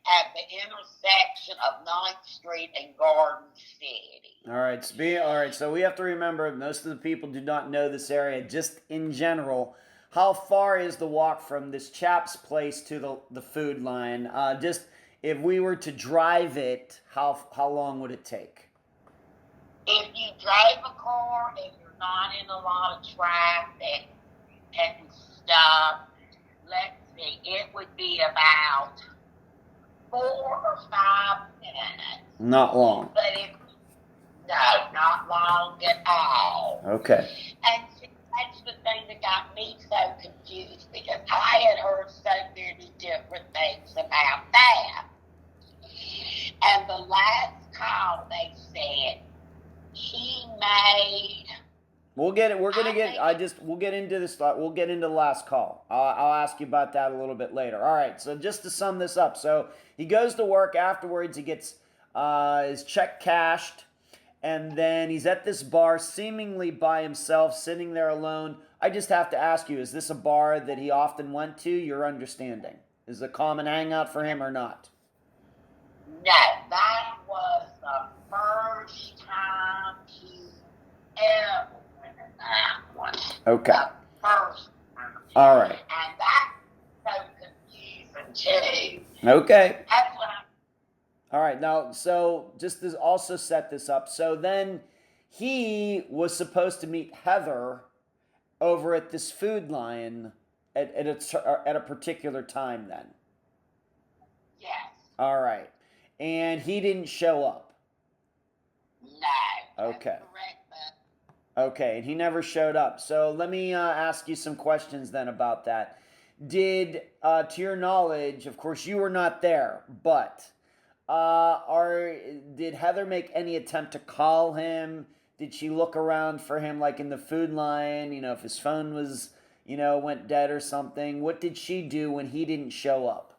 at the intersection of 9th Street and Garden City. All right, so we have to remember, most of the people do not know this area. Just in general, how far is the walk from this chap's place to the food line? Just if we were to drive it, how long would it take? If you drive a car and you're not in a lot of traffic and stuff, let's see, it would be about 4 or 5 minutes. Not long. But no, not long at all. Okay. And see, that's the thing that got me so confused because I had heard so many different things about that. And the last call they said he made. We'll get it. We'll get into this. We'll get into the last call. I'll ask you about that a little bit later. All right. So just to sum this up, so he goes to work afterwards. He gets his check cashed, and then he's at this bar, seemingly by himself, sitting there alone. I just have to ask you: is this a bar that he often went to? Your understanding is it a common hangout for him or not? No, that was the first time he ever went to that one. Okay. The first time. All right. And that's so confusing too. Okay. That's what All right. Now, so just to also set this up, so then he was supposed to meet Heather over at this food line at a particular time then. Yes. All right. And he didn't show up. No. Okay. That's correct, but Okay, and he never showed up. So let me ask you some questions then about that. Did, to your knowledge, of course you were not there, but did Heather make any attempt to call him? Did she look around for him like in the food line, if his phone was, went dead or something? What did she do when he didn't show up?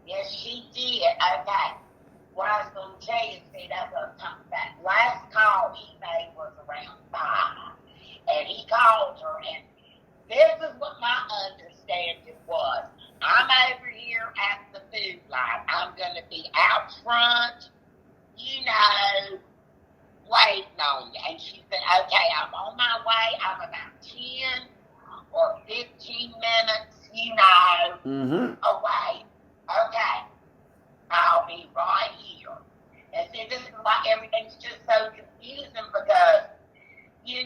yes, she did. Okay. What I was going to tell you, see, that's what I'm talking about. Last call he made was around 5. And he called her, and this is what my understanding was. I'm over here at the food line. I'm going to be out front, waiting on you. And she said, okay, I'm on my way. I'm about 10 or 15 minutes, away. Okay, I'll be right here. And see, this is why everything's just so confusing because, you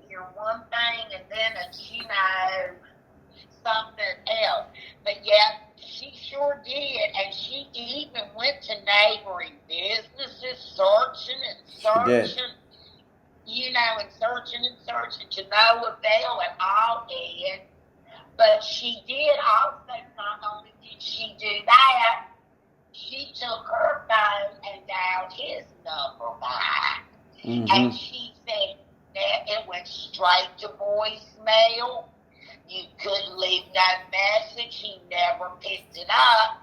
hear one thing and then it's, something else. But yeah, she sure did. And she even went to neighboring businesses searching and searching. And searching to no avail at all, Ed. But she did also, not only did she do that, she took her phone and dialed his number back. Mm-hmm. And she said that it went straight to voicemail. You couldn't leave no message. He never picked it up.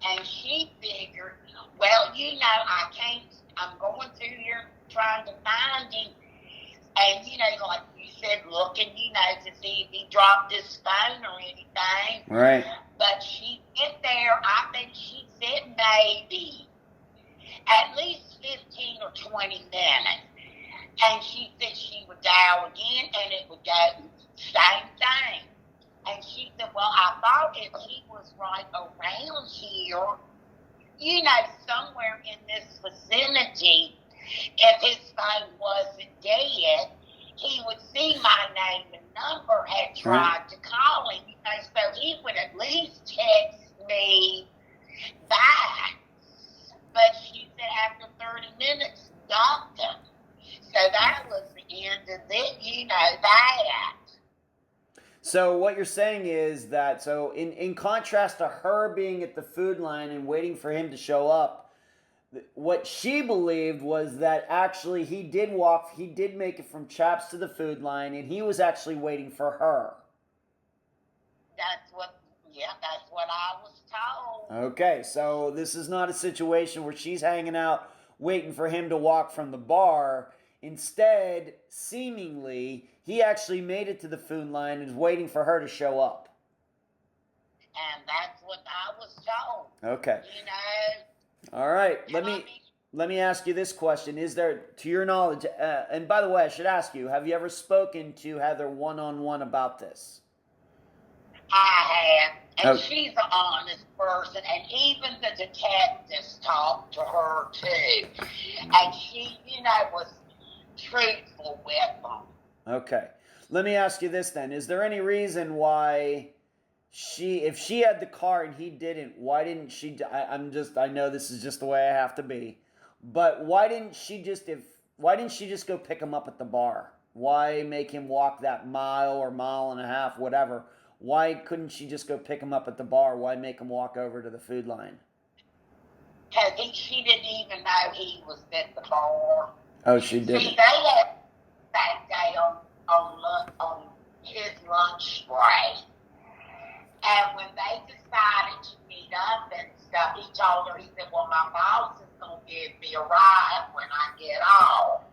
And she figured, well, I can't, I'm going through here trying to find him. And, like you said, looking, to see if he dropped his phone or anything. Right. But she went there, I think she said maybe at least 15 or 20 minutes. And she said she would dial again and it would go same thing. And she said, well, I thought if he was right around here, somewhere in this vicinity, if his phone wasn't dead, he would see my name and number, had tried to call him, so he would at least text me back. But she said after 30 minutes, nothing. So that was the end of it, that. So what you're saying is that, so in contrast to her being at the food line and waiting for him to show up, what she believed was that actually he did make it from Chaps to the food line, and he was actually waiting for her. That's what I was told. Okay, so this is not a situation where she's hanging out waiting for him to walk from the bar. Instead, seemingly, he actually made it to the food line and is waiting for her to show up. And that's what I was told. Okay. All right. Let me ask you this question. Is there, to your knowledge, and by the way, I should ask you, have you ever spoken to Heather one-on-one about this? I have. And she's an honest person. And even the detectives talked to her, too. And she, was truthful with them. Okay. Let me ask you this then. Is there any reason why if she had the car and he didn't, why didn't she, I know this is just the way I have to be, but why didn't she just go pick him up at the bar? Why make him walk that mile or mile and a half, whatever? Why couldn't she just go pick him up at the bar? Why make him walk over to the food line? Because she didn't even know he was at the bar. Oh, she didn't. See, they had that day on his lunch break. And when they decided to meet up and stuff, he told her, he said, well, my boss is going to give me a ride when I get off.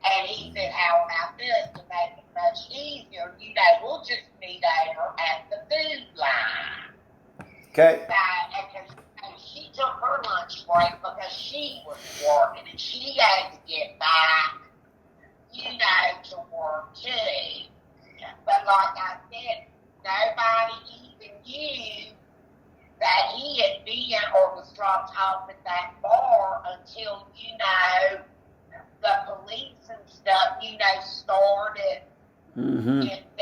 And he said, how about this? To make it much easier, we'll just meet over at the food line. Okay. And she took her lunch break because she was working and she had to get back, to work too. But like I said, nobody even knew that he had been or was dropped off at that bar until, the police and stuff, started investigating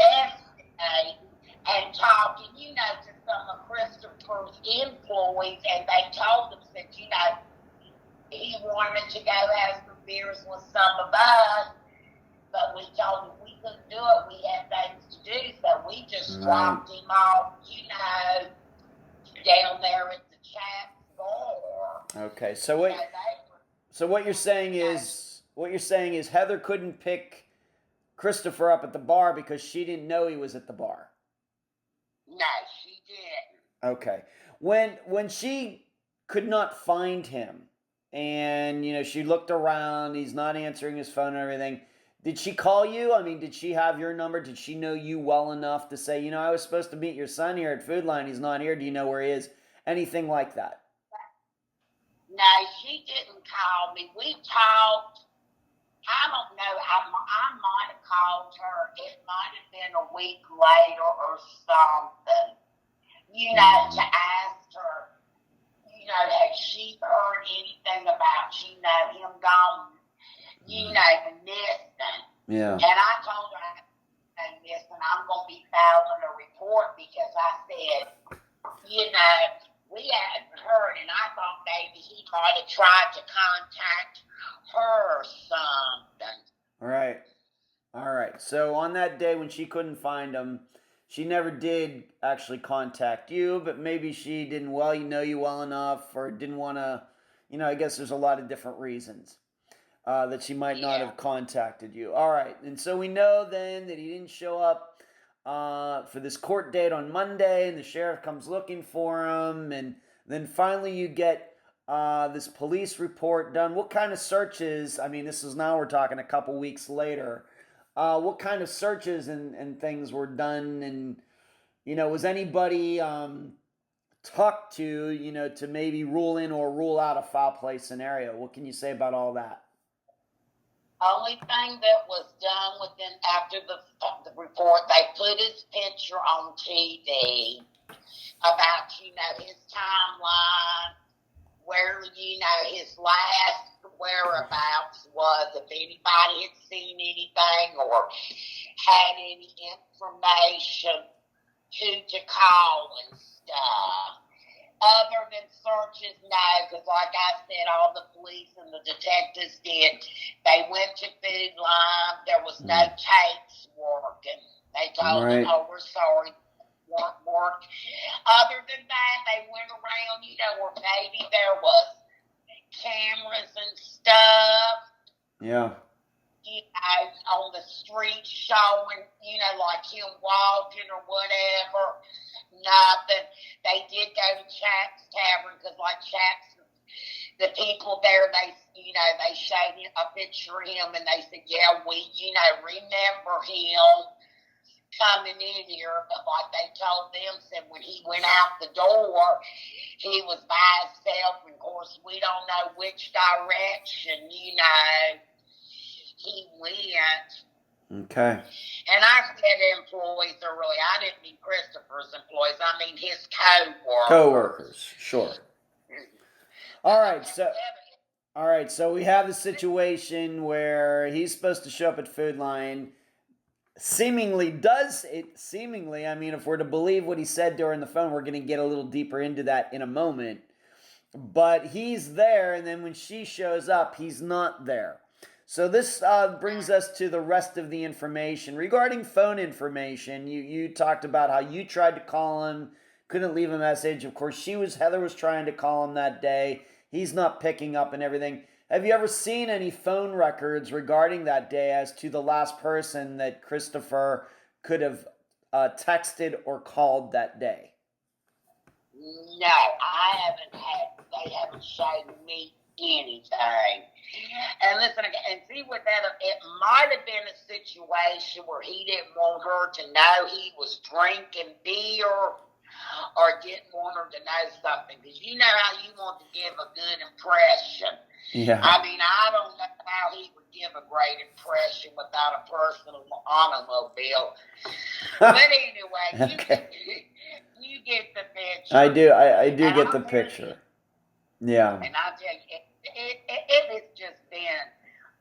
and talking, to some of Christopher's employees, and they told them that, he wanted to go have some beers with some of us, but we told him we couldn't do it. We had things to do, so we just dropped him off, down there at the Chaps bar. Okay, so what you're saying is Heather couldn't pick Christopher up at the bar because she didn't know he was at the bar. No, she didn't. Okay. When she could not find him and, she looked around, he's not answering his phone and everything, did she call you? I mean, did she have your number? Did she know you well enough to say, I was supposed to meet your son here at Food Line. He's not here. Do you know where he is? Anything like that? No, she didn't call me. We talked. I don't know. I might have called her. It might have been a week later or something. to ask her, has she heard anything about, him gone, and missing. Yeah. And I told her, listen, I'm going to be filing a report because I said, we hadn't heard, and I thought maybe he might have tried to contact her or something. All right. So on that day when she couldn't find him, she never did actually contact you, but maybe she didn't know you well enough, or didn't want to, I guess there's a lot of different reasons that she might not have contacted you. All right. And so we know then that he didn't show up for this court date on Monday, and the sheriff comes looking for him, and then finally you get this police report done. What kind of searches? I mean, we're talking a couple weeks later. What kind of searches and things were done, and was anybody talked to, to maybe rule in or rule out a foul play scenario? What can you say about all that? Only thing that was done after the report, they put his picture on TV about, his timeline, where, his last whereabouts was, if anybody had seen anything or had any information, who to call and stuff. Other than searches, no, because like I said, all the police and the detectives did. They went to Food Line. There was no tapes working. They told them, we're sorry, won't work. Other than that, they went around, where maybe there was cameras and stuff. Yeah. On the street showing, like him walking or whatever. Nothing. They did go to Chap's Tavern because, like, Chap's, the people there, they showed him a picture of him, and they said, yeah, we, remember him coming in here. But like they told them, said when he went out the door, he was by himself. And of course, we don't know which direction, he went. Okay. And I said employees are really, I didn't mean Christopher's employees, I mean his co-workers. Sure. All right, so we have the situation where he's supposed to show up at Food Line. Seemingly, I mean, if we're to believe what he said during the phone, we're going to get a little deeper into that in a moment. But he's there, and then when she shows up, he's not there. So this brings us to the rest of the information. Regarding phone information, you talked about how you tried to call him, couldn't leave a message. Of course, Heather was trying to call him that day. He's not picking up and everything. Have you ever seen any phone records regarding that day as to the last person that Christopher could have texted or called that day? No, I haven't they haven't shown me anything. And listen, and see with that, it might have been a situation where he didn't want her to know he was drinking beer, or didn't want her to know something, because you know how you want to give a good impression. Yeah. I mean, I don't know how he would give a great impression without a personal automobile. But anyway, Okay. you get the picture. I do. I do get the picture. Yeah. And I tell you, it has just been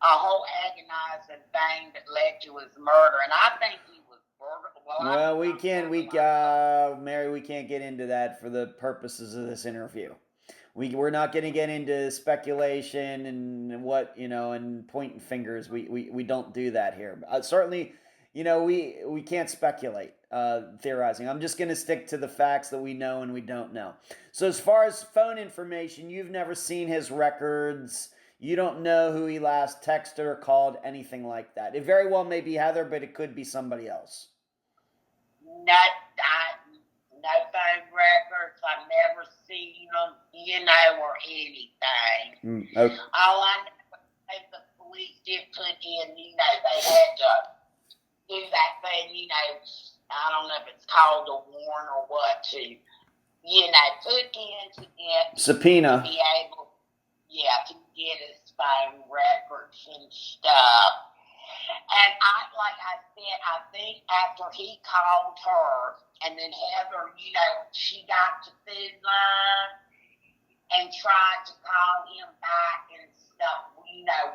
a whole agonizing thing that led to his murder, and I think he was murdered. Well, Mary, we can't get into that for the purposes of this interview. We're not going to get into speculation and what, and pointing fingers. We don't do that here. Certainly, we can't speculate, theorizing. I'm just going to stick to the facts that we know and we don't know. So as far as phone information, you've never seen his records. You don't know who he last texted or called, anything like that. It very well may be Heather, but it could be somebody else. No phone records. I've never seen them, or anything. Okay. All I know is the police did put in, they had to do that thing, I don't know if it's called a warrant or what, to, put in to get Subpoena. To be able, to get his phone records and stuff. And like I said, I think after he called her, And then Heather, she got to food line and tried to call him back and stuff,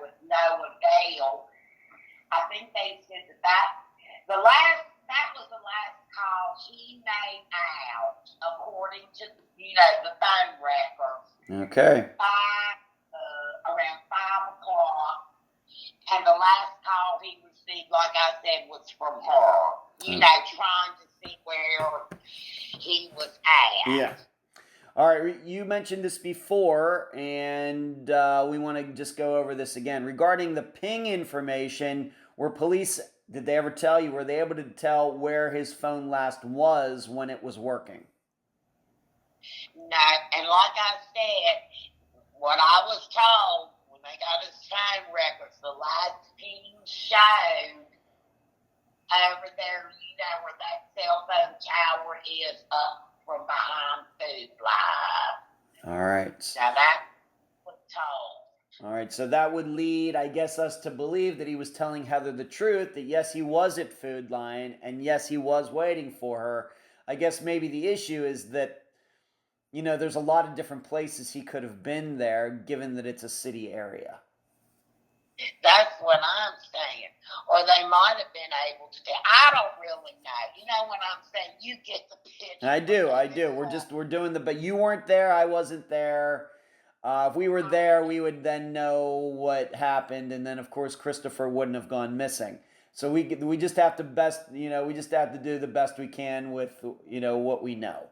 with no avail. I think they said that was the last call he made out, according to, the phone records. Okay. Around 5 o'clock. And the last call he received, like I said, was from her, trying to see where he was at. Yeah. All right, you mentioned this before, and we want to just go over this again. Regarding the ping information, did they ever tell you, were they able to tell where his phone last was when it was working? No, and like I said, what I was told, when they got his phone records, the last ping showed over there, where that cell phone tower is up from behind Food Live. All right. Now that was told. All right, so that would lead, I guess, us to believe that he was telling Heather the truth, that yes, he was at Food Line, and yes, he was waiting for her. I guess maybe the issue is that, there's a lot of different places he could have been there, given that it's a city area. That's what I'm saying. Or they might have been able to tell. I don't really know. You know what I'm saying? You get the picture. I do. We're doing but you weren't there, I wasn't there. If we were there, we would then know what happened, and then of course Christopher wouldn't have gone missing. So we just have to we just have to do the best we can with what we know.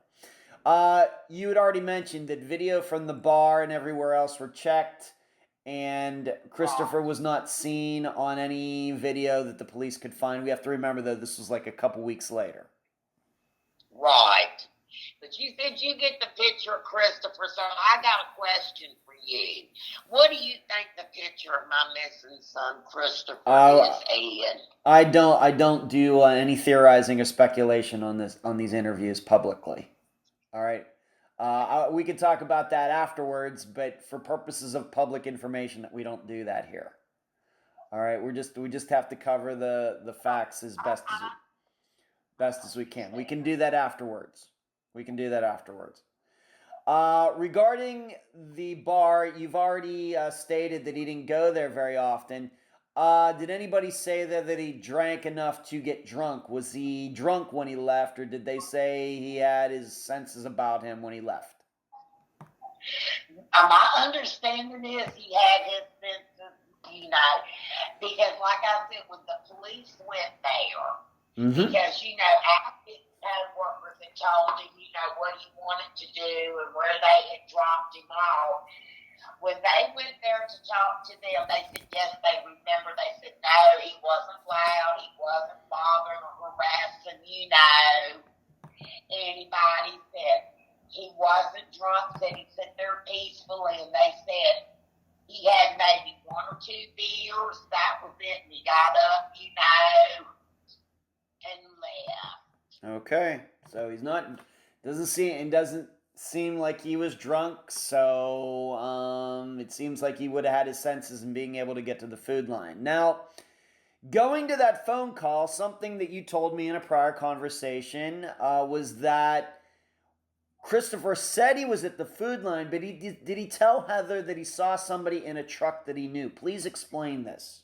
You had already mentioned that video from the bar and everywhere else were checked, and Christopher was not seen on any video that the police could find. We have to remember that this was like a couple weeks later. Right. But you said you get the picture of Christopher, so I got a question for you. What do you think the picture of my missing son, Christopher, is, Ed? I don't do any theorizing or speculation on these interviews publicly. All right. We can talk about that afterwards, but for purposes of public information, we don't do that here. All right. We just have to cover the facts as best as we can. We can do that afterwards. Regarding the bar, you've already stated that he didn't go there very often. Did anybody say that he drank enough to get drunk? Was he drunk when he left, or did they say he had his senses about him when he left? My understanding is he had his senses, because like I said, when the police went there, because, after his co-workers had told him, what he wanted to do and where they had dropped him off, when they went there to talk to them, they said, yes, they remember. They said, no, he wasn't loud. He wasn't bothering or harassing, anybody. Said he wasn't drunk. Said he sat there peacefully. And they said he had maybe 1 or 2 beers. That was it. And he got up, and left. Okay. So he's not, doesn't seem like he was drunk, so it seems like he would have had his senses in being able to get to the food line. Now, going to that phone call, something that you told me in a prior conversation was that Christopher said he was at the food line, but did he tell Heather that he saw somebody in a truck that he knew? Please explain this.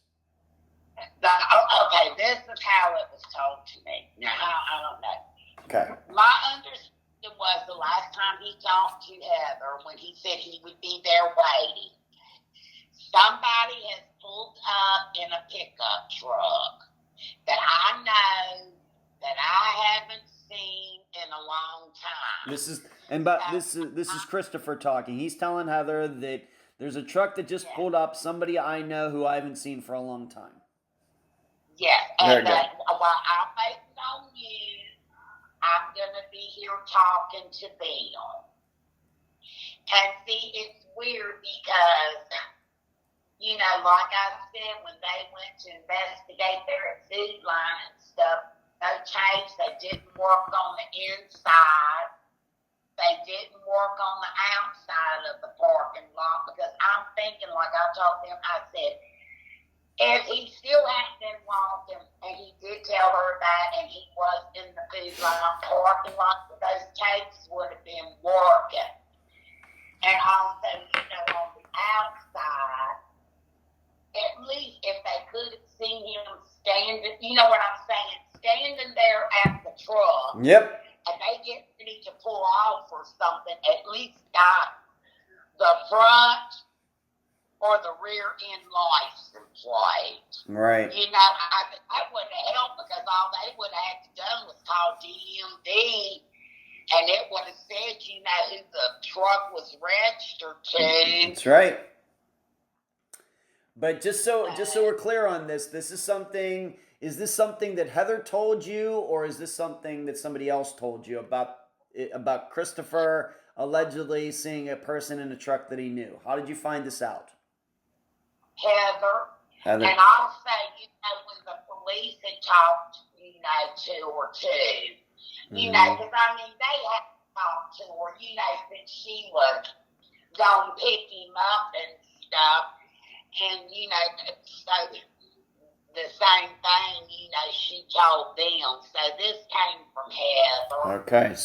Okay, this is how it was told to me. Now, I don't know. Okay. My understanding was the last time he talked to Heather, when he said he would be there waiting, somebody has pulled up in a pickup truck that I know that I haven't seen in a long time. This is Christopher talking. He's telling Heather that there's a truck that just pulled up, somebody I know who I haven't seen for a long time. Yes, and while I'm waiting on you, I'm going to be here talking to them. And see, it's weird because, like I said, when they went to investigate their food line and stuff, no tapes, they didn't work on the inside. They didn't work on the outside of the parking lot, because I'm thinking, like I told them, I said, if he still hadn't been walking, and he did tell her that, and he was in the food the parking lot where those tapes would have been working. And also, on the outside, at least if they could have seen him standing, you know what I'm saying, standing there at the truck. Yep. And they get ready to pull off or something, at least got the front or the rear end license plate. Right. I think that would have helped because all they would have had to done was call DMV, and it would have said, who the truck was registered to. That's right. But just so we're clear on this, is this something that Heather told you, or is this something that somebody else told you about Christopher allegedly seeing a person in a truck that he knew? How did you find this out? Heather. Heather. And I'll say, when the police had talked, to her too. Because they had talked to her, since she was gonna pick him up and stuff. And, so the same thing, she told them. So this came from Heather. Okay,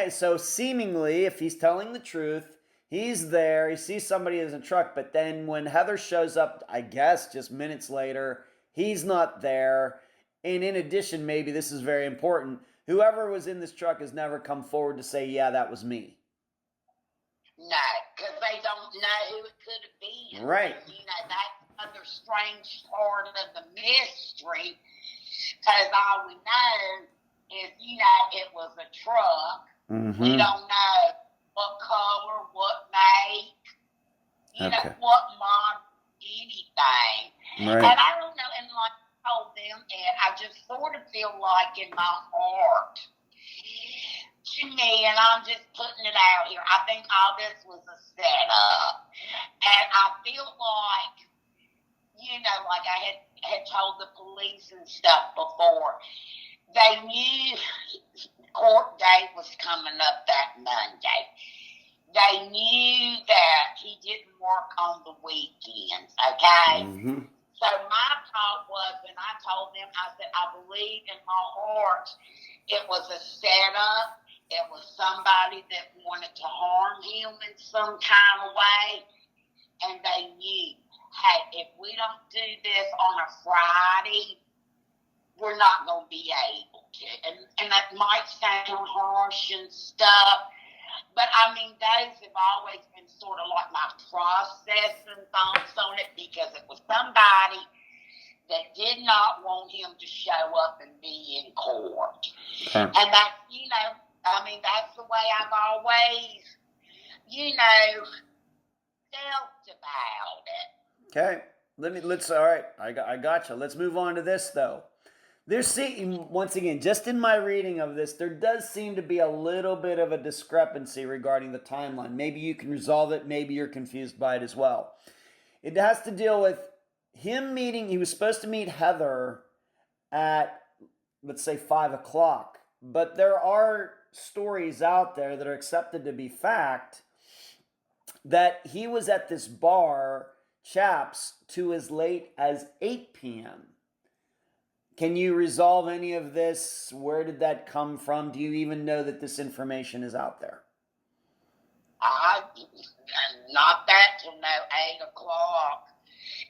so seemingly, if he's telling the truth, he's there, he sees somebody in a truck, but then when Heather shows up, I guess just minutes later, he's not there. And in addition, maybe this is very important, whoever was in this truck has never come forward to say, yeah, that was me. No, because they don't know who it could have been. Right. That's another strange part of the mystery, because all we know is, it was a truck. Mm-hmm. We don't know what color, what make, what model, anything. Right. And I don't know, and like I told them, and I just sort of feel like in my heart, to me, and I'm just putting it out here, I think all this was a setup. And I feel like, like I had told the police and stuff before, they knew court date was coming up that Monday. They knew that he didn't work on the weekends, okay? Mm-hmm. So my thought was, and I told them, I said, I believe in my heart it was a setup. It was somebody that wanted to harm him in some kind of way. And they knew, hey, if we don't do this on a Friday, we're not going to be able to. And that might sound harsh and stuff, but those have always been sort of like my process and thoughts on it, because it was somebody that did not want him to show up and be in court. Okay. And that's, that's the way I've always, felt about it. Okay. All right. I got you. Let's move on to this, though. Once again, just in my reading of this, there does seem to be a little bit of a discrepancy regarding the timeline. Maybe you can resolve it. Maybe you're confused by it as well. It has to deal with him he was supposed to meet Heather at, let's say, 5 o'clock. But there are stories out there that are accepted to be fact that he was at this bar, Chaps, to as late as 8 p.m. Can you resolve any of this? Where did that come from? Do you even know that this information is out there? Not that till 8 o'clock.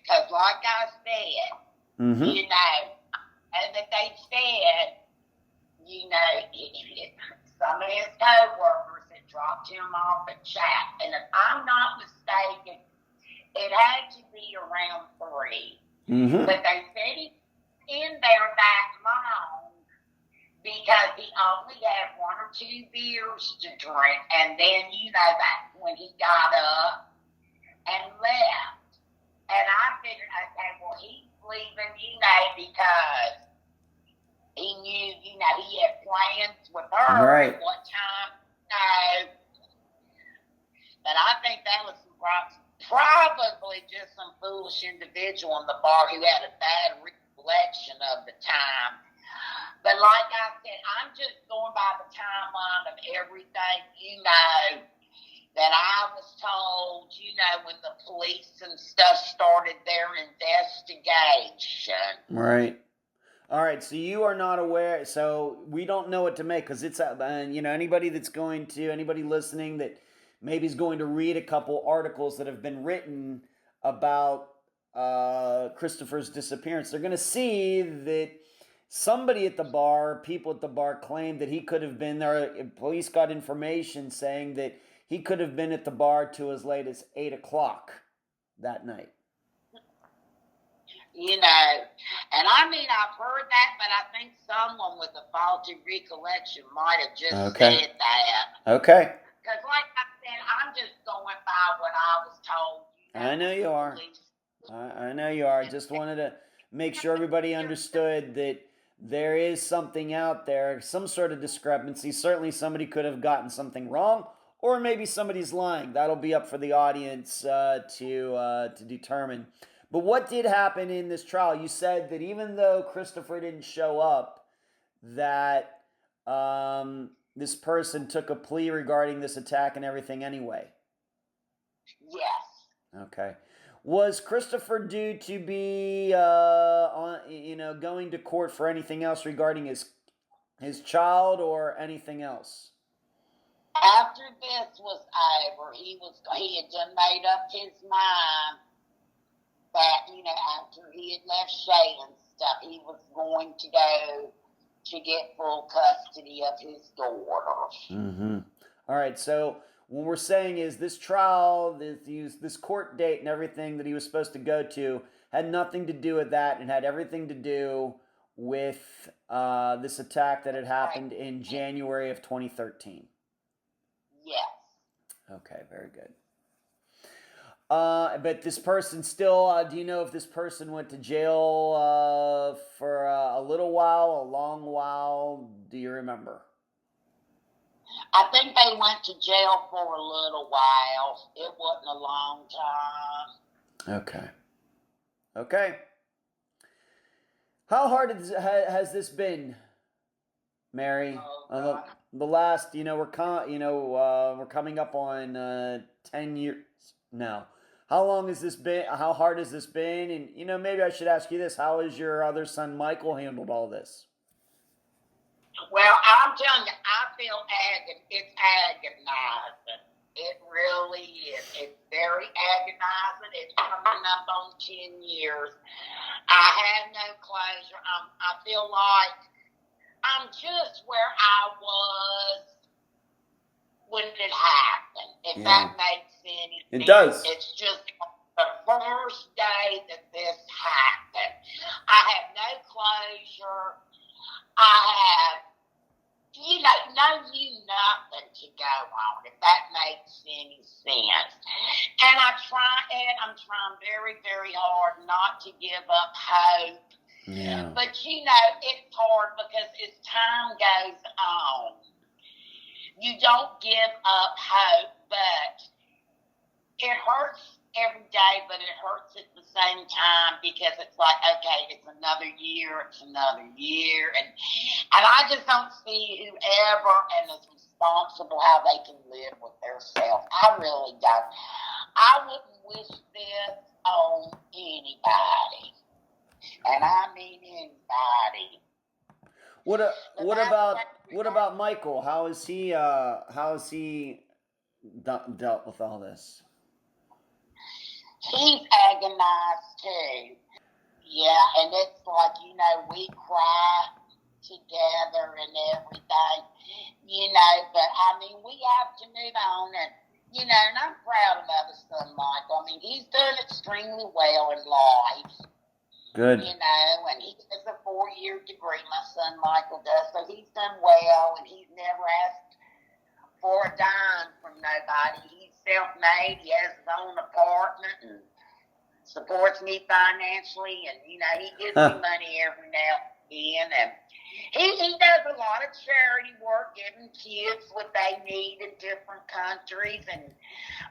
Because like I said, mm-hmm. and that they said, some of his co-workers had dropped him off at Chat. And if I'm not mistaken, it had to be around 3. Mm-hmm. But they said he in there that long because he only had 1 or 2 beers to drink, and then that when he got up and left, and I figured, okay, well, he's leaving, because he knew, he had plans with her right. at what time, but I think that was probably just some foolish individual in the bar who had a bad recollection of the time. But like I said, I'm just going by the timeline of everything, that I was told, when the police and stuff started their investigation. Right. All right, so you are not aware, so we don't know what to make because it's, anybody anybody listening that maybe is going to read a couple articles that have been written about Christopher's disappearance, they're going to see that somebody at the bar, people at the bar claimed that he could have been there. Police got information saying that he could have been at the bar to as late as 8 o'clock that night. And I've heard that, but I think someone with a faulty recollection might have just said that. Okay. Because, like I said, I'm just going by what I was told. I know you are. I know you are. I just wanted to make sure everybody understood that there is something out there, some sort of discrepancy. Certainly somebody could have gotten something wrong, or maybe somebody's lying. That'll be up for the audience to determine. But what did happen in this trial? You said that even though Christopher didn't show up, that this person took a plea regarding this attack and everything anyway. Yes. Okay. Was Christopher due to be going to court for anything else regarding his child or anything else? After this was over, he had just made up his mind that, after he had left Shay and stuff, he was going to go to get full custody of his daughter. Mm-hmm. All right, so what we're saying is this trial, this court date and everything that he was supposed to go to had nothing to do with that and had everything to do with this attack that had happened in January of 2013. Yes. Okay, very good. But this person still, do you know if this person went to jail for a little while, a long while? Do you remember? I think they went to jail for a little while. It wasn't a long time. Okay. How hard has this been, Mary? The last, we're coming up on 10 years now. How long has this been? How hard has this been? And, maybe I should ask you this. How has your other son, Michael, handled all this? Well, I'm telling you, I feel it's agonizing. It really is. It's very agonizing. It's coming up on 10 years. I have no closure. I feel like I'm just where I was when it happened, if that makes any sense. It does. It's just the first day that this happened. I have no closure. I have, nothing to go on, if that makes any sense. And I'm trying very, very hard not to give up hope. Yeah. But, it's hard because as time goes on, you don't give up hope, but it hurts every day, but it hurts at the same time because it's like, okay, it's another year, and I just don't see whoever and is responsible how they can live with themselves. I really don't. I wouldn't wish this on anybody, and I mean anybody. What about Michael? How has he dealt with all this? He's agonized too. Yeah, and it's like, we cry together and everything, but we have to move on and, and I'm proud of my son Michael. He's done extremely well in life. Good. And he has a 4-year degree, my son Michael does, so he's done well, and he's never asked for a dime from nobody. He's self-made, he has his own apartment, and supports me financially, and, he gives me money every now and then, and he does a lot of charity work, giving kids what they need in different countries, and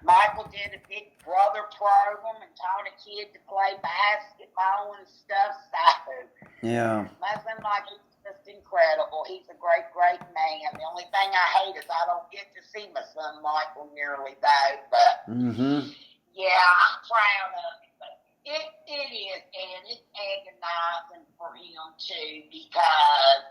Michael did a Big Brother program and taught a kid to play basketball and stuff, so yeah. My son Michael's just incredible. He's a great, great man. The only thing I hate is I don't get to see my son Michael nearly though, but yeah, I'm proud of him, but It is, and it's agonizing for him too, because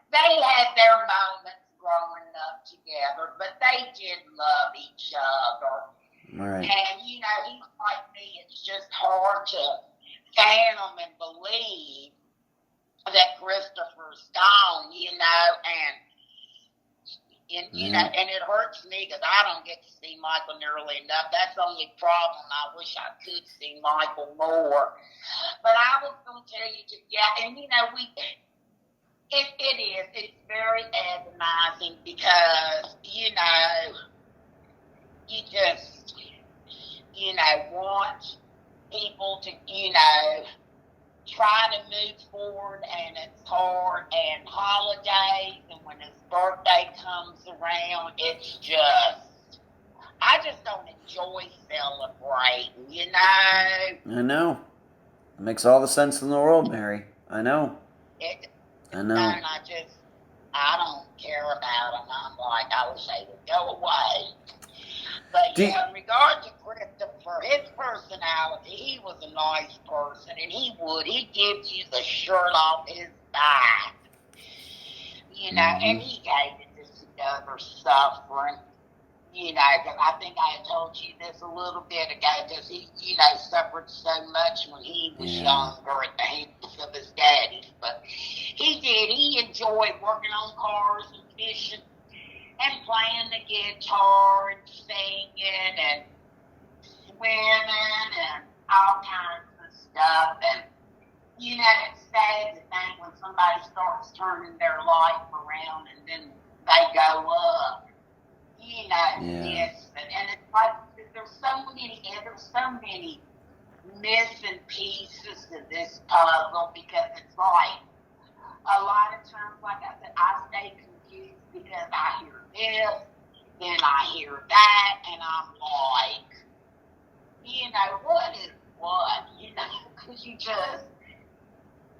they had their moments growing up together, but they did love each other. All right. And, he's like me. It's just hard to fathom and believe that Christopher's gone, and it hurts me because I don't get to see Michael nearly enough. That's the only problem. I wish I could see Michael more. But I was going to tell you, and it is. It's very agonizing because, you just, want people to, try to move forward, and it's hard, and holidays, and when his birthday comes around, it's just, I just don't enjoy celebrating, I know. It makes all the sense in the world, Mary. I know. And I don't care about them. I'm like, I wish they would go away. But in regard to Christopher, his personality, he was a nice person, and he'd give you the shirt off his back, and he gave it to some other suffering, because I think I had told you this a little bit ago, because he, suffered so much when he was younger at the hands of his daddies, but he enjoyed working on cars and fishing, and playing the guitar and singing and swimming and all kinds of stuff. And, it's sad to think when somebody starts turning their life around and then they go up, this. And it's like there's so many missing pieces to this puzzle, because it's like a lot of times, like I said, I stay confused because I hear this, then I hear that, and I'm like, what is what? Because you just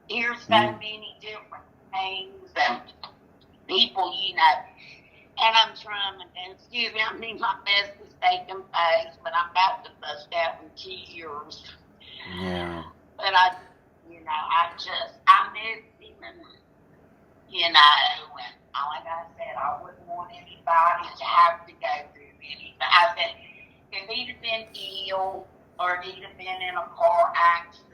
hear so many different things, and people, and I'm trying, and excuse me, I mean my best to stay composed, but I'm about to bust out in tears. Yeah. But I miss him, and, and like I said, I wouldn't want anybody to have to go through anything. I said, if he'd have been ill, or if he'd have been in a car accident,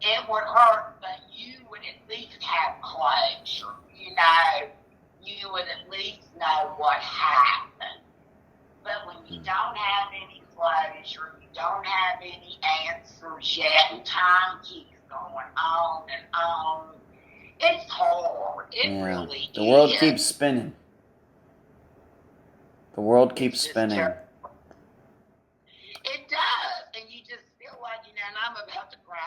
it would hurt, but you would at least have closure, you would at least know what happened. But when you don't have any closure, you don't have any answers yet, and time keeps going on and on, it's hard. It really is. The world keeps spinning. The world keeps spinning. It does, and you just feel like, and I'm about to cry.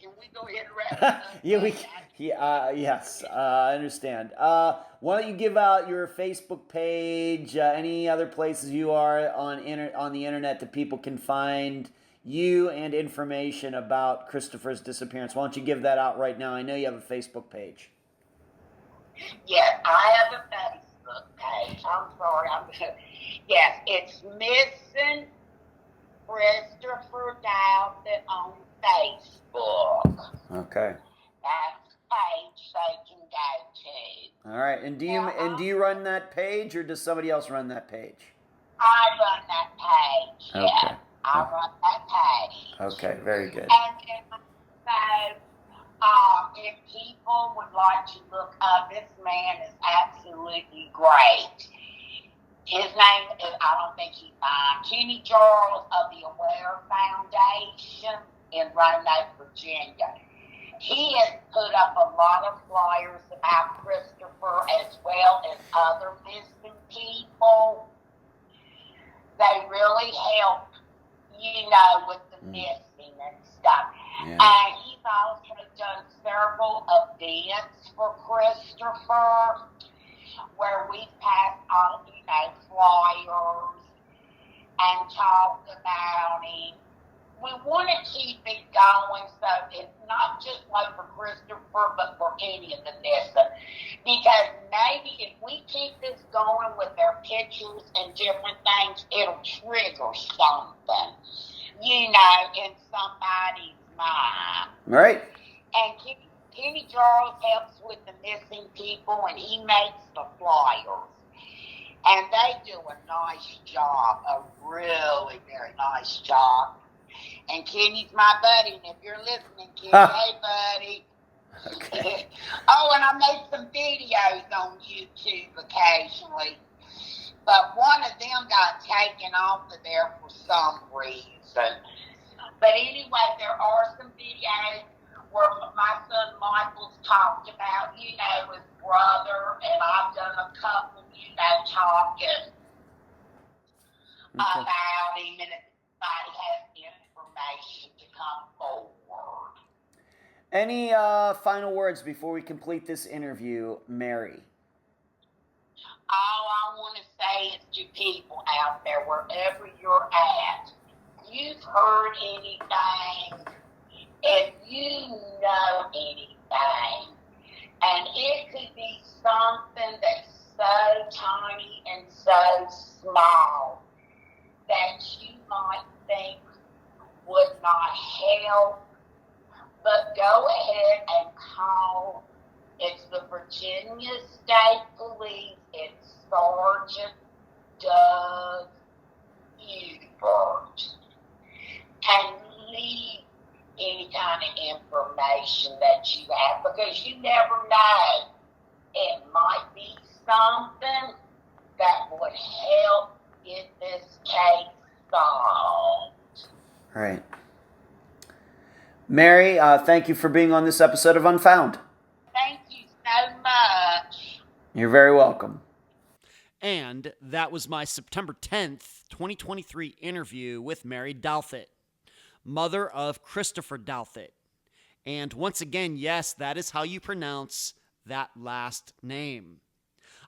Can we go ahead and wrap it up? Yes, I understand. Why don't you give out your Facebook page, any other places you are on the internet that people can find you and information about Christopher's disappearance? Why don't you give that out right now? I know you have a Facebook page. Yes, I have a Facebook page. I'm sorry. Yes, it's Missing Christopher Douthat on Facebook. Okay. That's the page they can go to. All right. And do you run that page, or does somebody else run that page? I run that page. Okay. Yeah, I run that page. Okay. Very good. And if people would like to look up, this man is absolutely great. His name is, I don't think he's mine, Kenny Charles of the Aware Foundation in Roanoke, Virginia. He has put up a lot of flyers about Christopher as well as other missing people. They really help, with the missing and stuff. Yeah. And he's also done several events for Christopher where we've passed on, flyers and talked about him. We want to keep it going, so it's not just like for Christopher, but for any of the missing. Because maybe if we keep this going with their pictures and different things, it'll trigger something. in somebody's mind. Right. And Kenny Charles helps with the missing people, and he makes the flyers. And they do a nice job, a really very nice job. And Kenny's my buddy, and if you're listening, Kenny, hey, buddy. Okay. Oh, and I make some videos on YouTube occasionally. But one of them got taken off of there for some reason. But anyway, there are some videos where my son Michael's talked about, his brother, and I've done a couple, talking about him, and if anybody has information to come forward. Any final words before we complete this interview, Mary? All I want to say is to people out there, wherever you're at, you've heard anything, if you know anything, and it could be something that's so tiny and so small that you might think would not help, but go ahead and call. It's the Virginia State Police. It's Sergeant Doug Hubert. And leave any kind of information that you have, because you never know. It might be something that would help get this case solved. Right. Mary, thank you for being on this episode of Unfound. Thank you so much. You're very welcome. And that was my September 10th, 2023 interview with Mary Douthat, mother of Christopher Douthat. And once again, yes, that is how you pronounce that last name.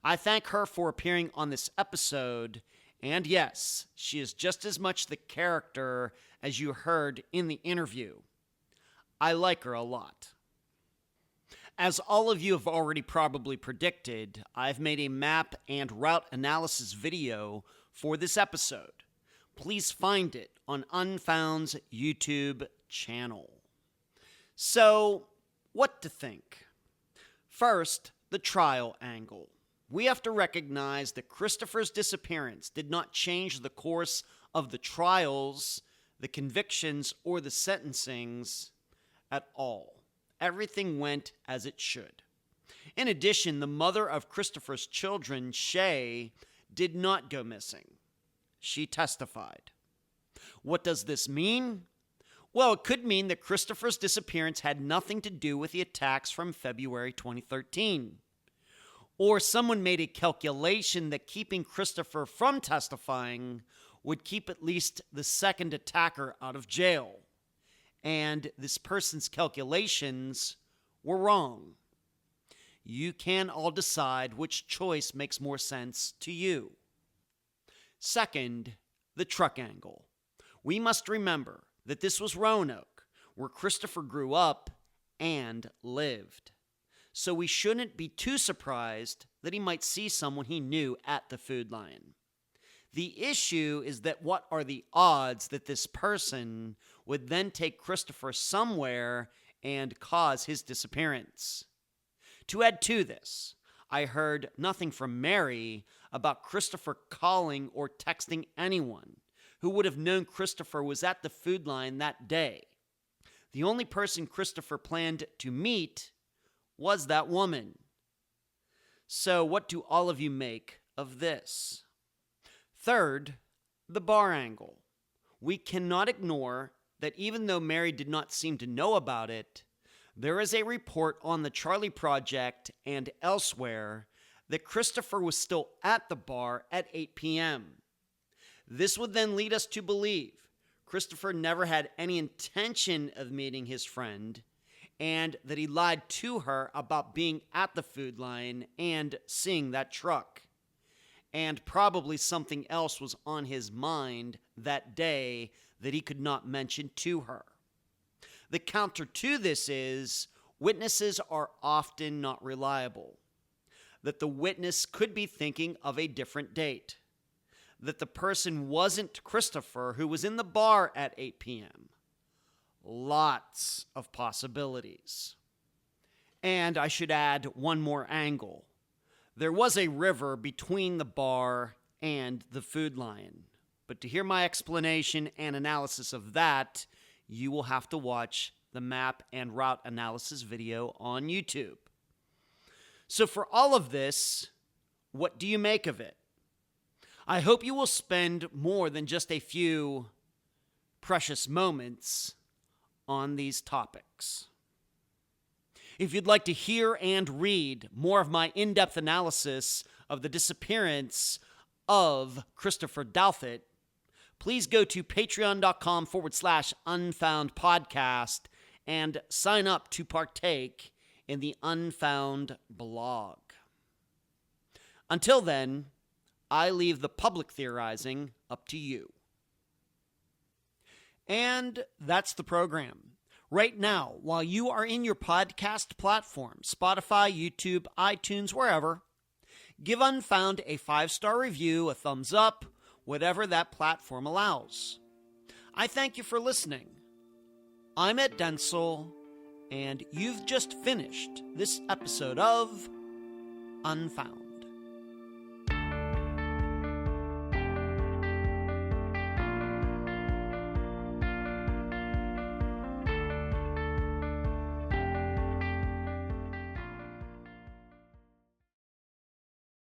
I thank her for appearing on this episode, and yes, she is just as much the character as you heard in the interview. I like her a lot. As all of you have already probably predicted, I've made a map and route analysis video for this episode. Please find it on Unfound's YouTube channel. So, what to think? First, the trial angle. We have to recognize that Christopher's disappearance did not change the course of the trials, the convictions, or the sentencings at all. Everything went as it should. In addition, the mother of Christopher's children, Shay, did not go missing. She testified. What does this mean? Well, it could mean that Christopher's disappearance had nothing to do with the attacks from February 2013. Or someone made a calculation that keeping Christopher from testifying would keep at least the second attacker out of jail. And this person's calculations were wrong. You can all decide which choice makes more sense to you. Second, the truck angle. We must remember that this was Roanoke, where Christopher grew up and lived. So we shouldn't be too surprised that he might see someone he knew at the Food Lion. The issue is that what are the odds that this person would then take Christopher somewhere and cause his disappearance? To add to this, I heard nothing from Mary about Christopher calling or texting anyone who would have known Christopher was at the Food Lion that day. The only person Christopher planned to meet was that woman. So what do all of you make of this? Third, the bar angle. We cannot ignore that even though Mary did not seem to know about it, there is a report on the Charley Project and elsewhere that Christopher was still at the bar at 8 p.m. This would then lead us to believe Christopher never had any intention of meeting his friend and that he lied to her about being at the Food Lion and seeing that truck. And probably something else was on his mind that day that he could not mention to her. The counter to this is witnesses are often not reliable, that the witness could be thinking of a different date. that the person wasn't Christopher who was in the bar at 8 p.m. Lots of possibilities. And I should add one more angle. There was a river between the bar and the Food Lion. But to hear my explanation and analysis of that, you will have to watch the map and route analysis video on YouTube. So for all of this, what do you make of it? I hope you will spend more than just a few precious moments on these topics. If you'd like to hear and read more of my in-depth analysis of the disappearance of Christopher Douthat, please go to patreon.com/Unfound Podcast and sign up to partake in the Unfound blog. Until then, I leave the public theorizing up to you. And that's the program. Right now, while you are in your podcast platform, Spotify, YouTube, iTunes, wherever, give Unfound a 5-star review, a thumbs up, whatever that platform allows. I thank you for listening. I'm Ed Densel, and you've just finished this episode of Unfound.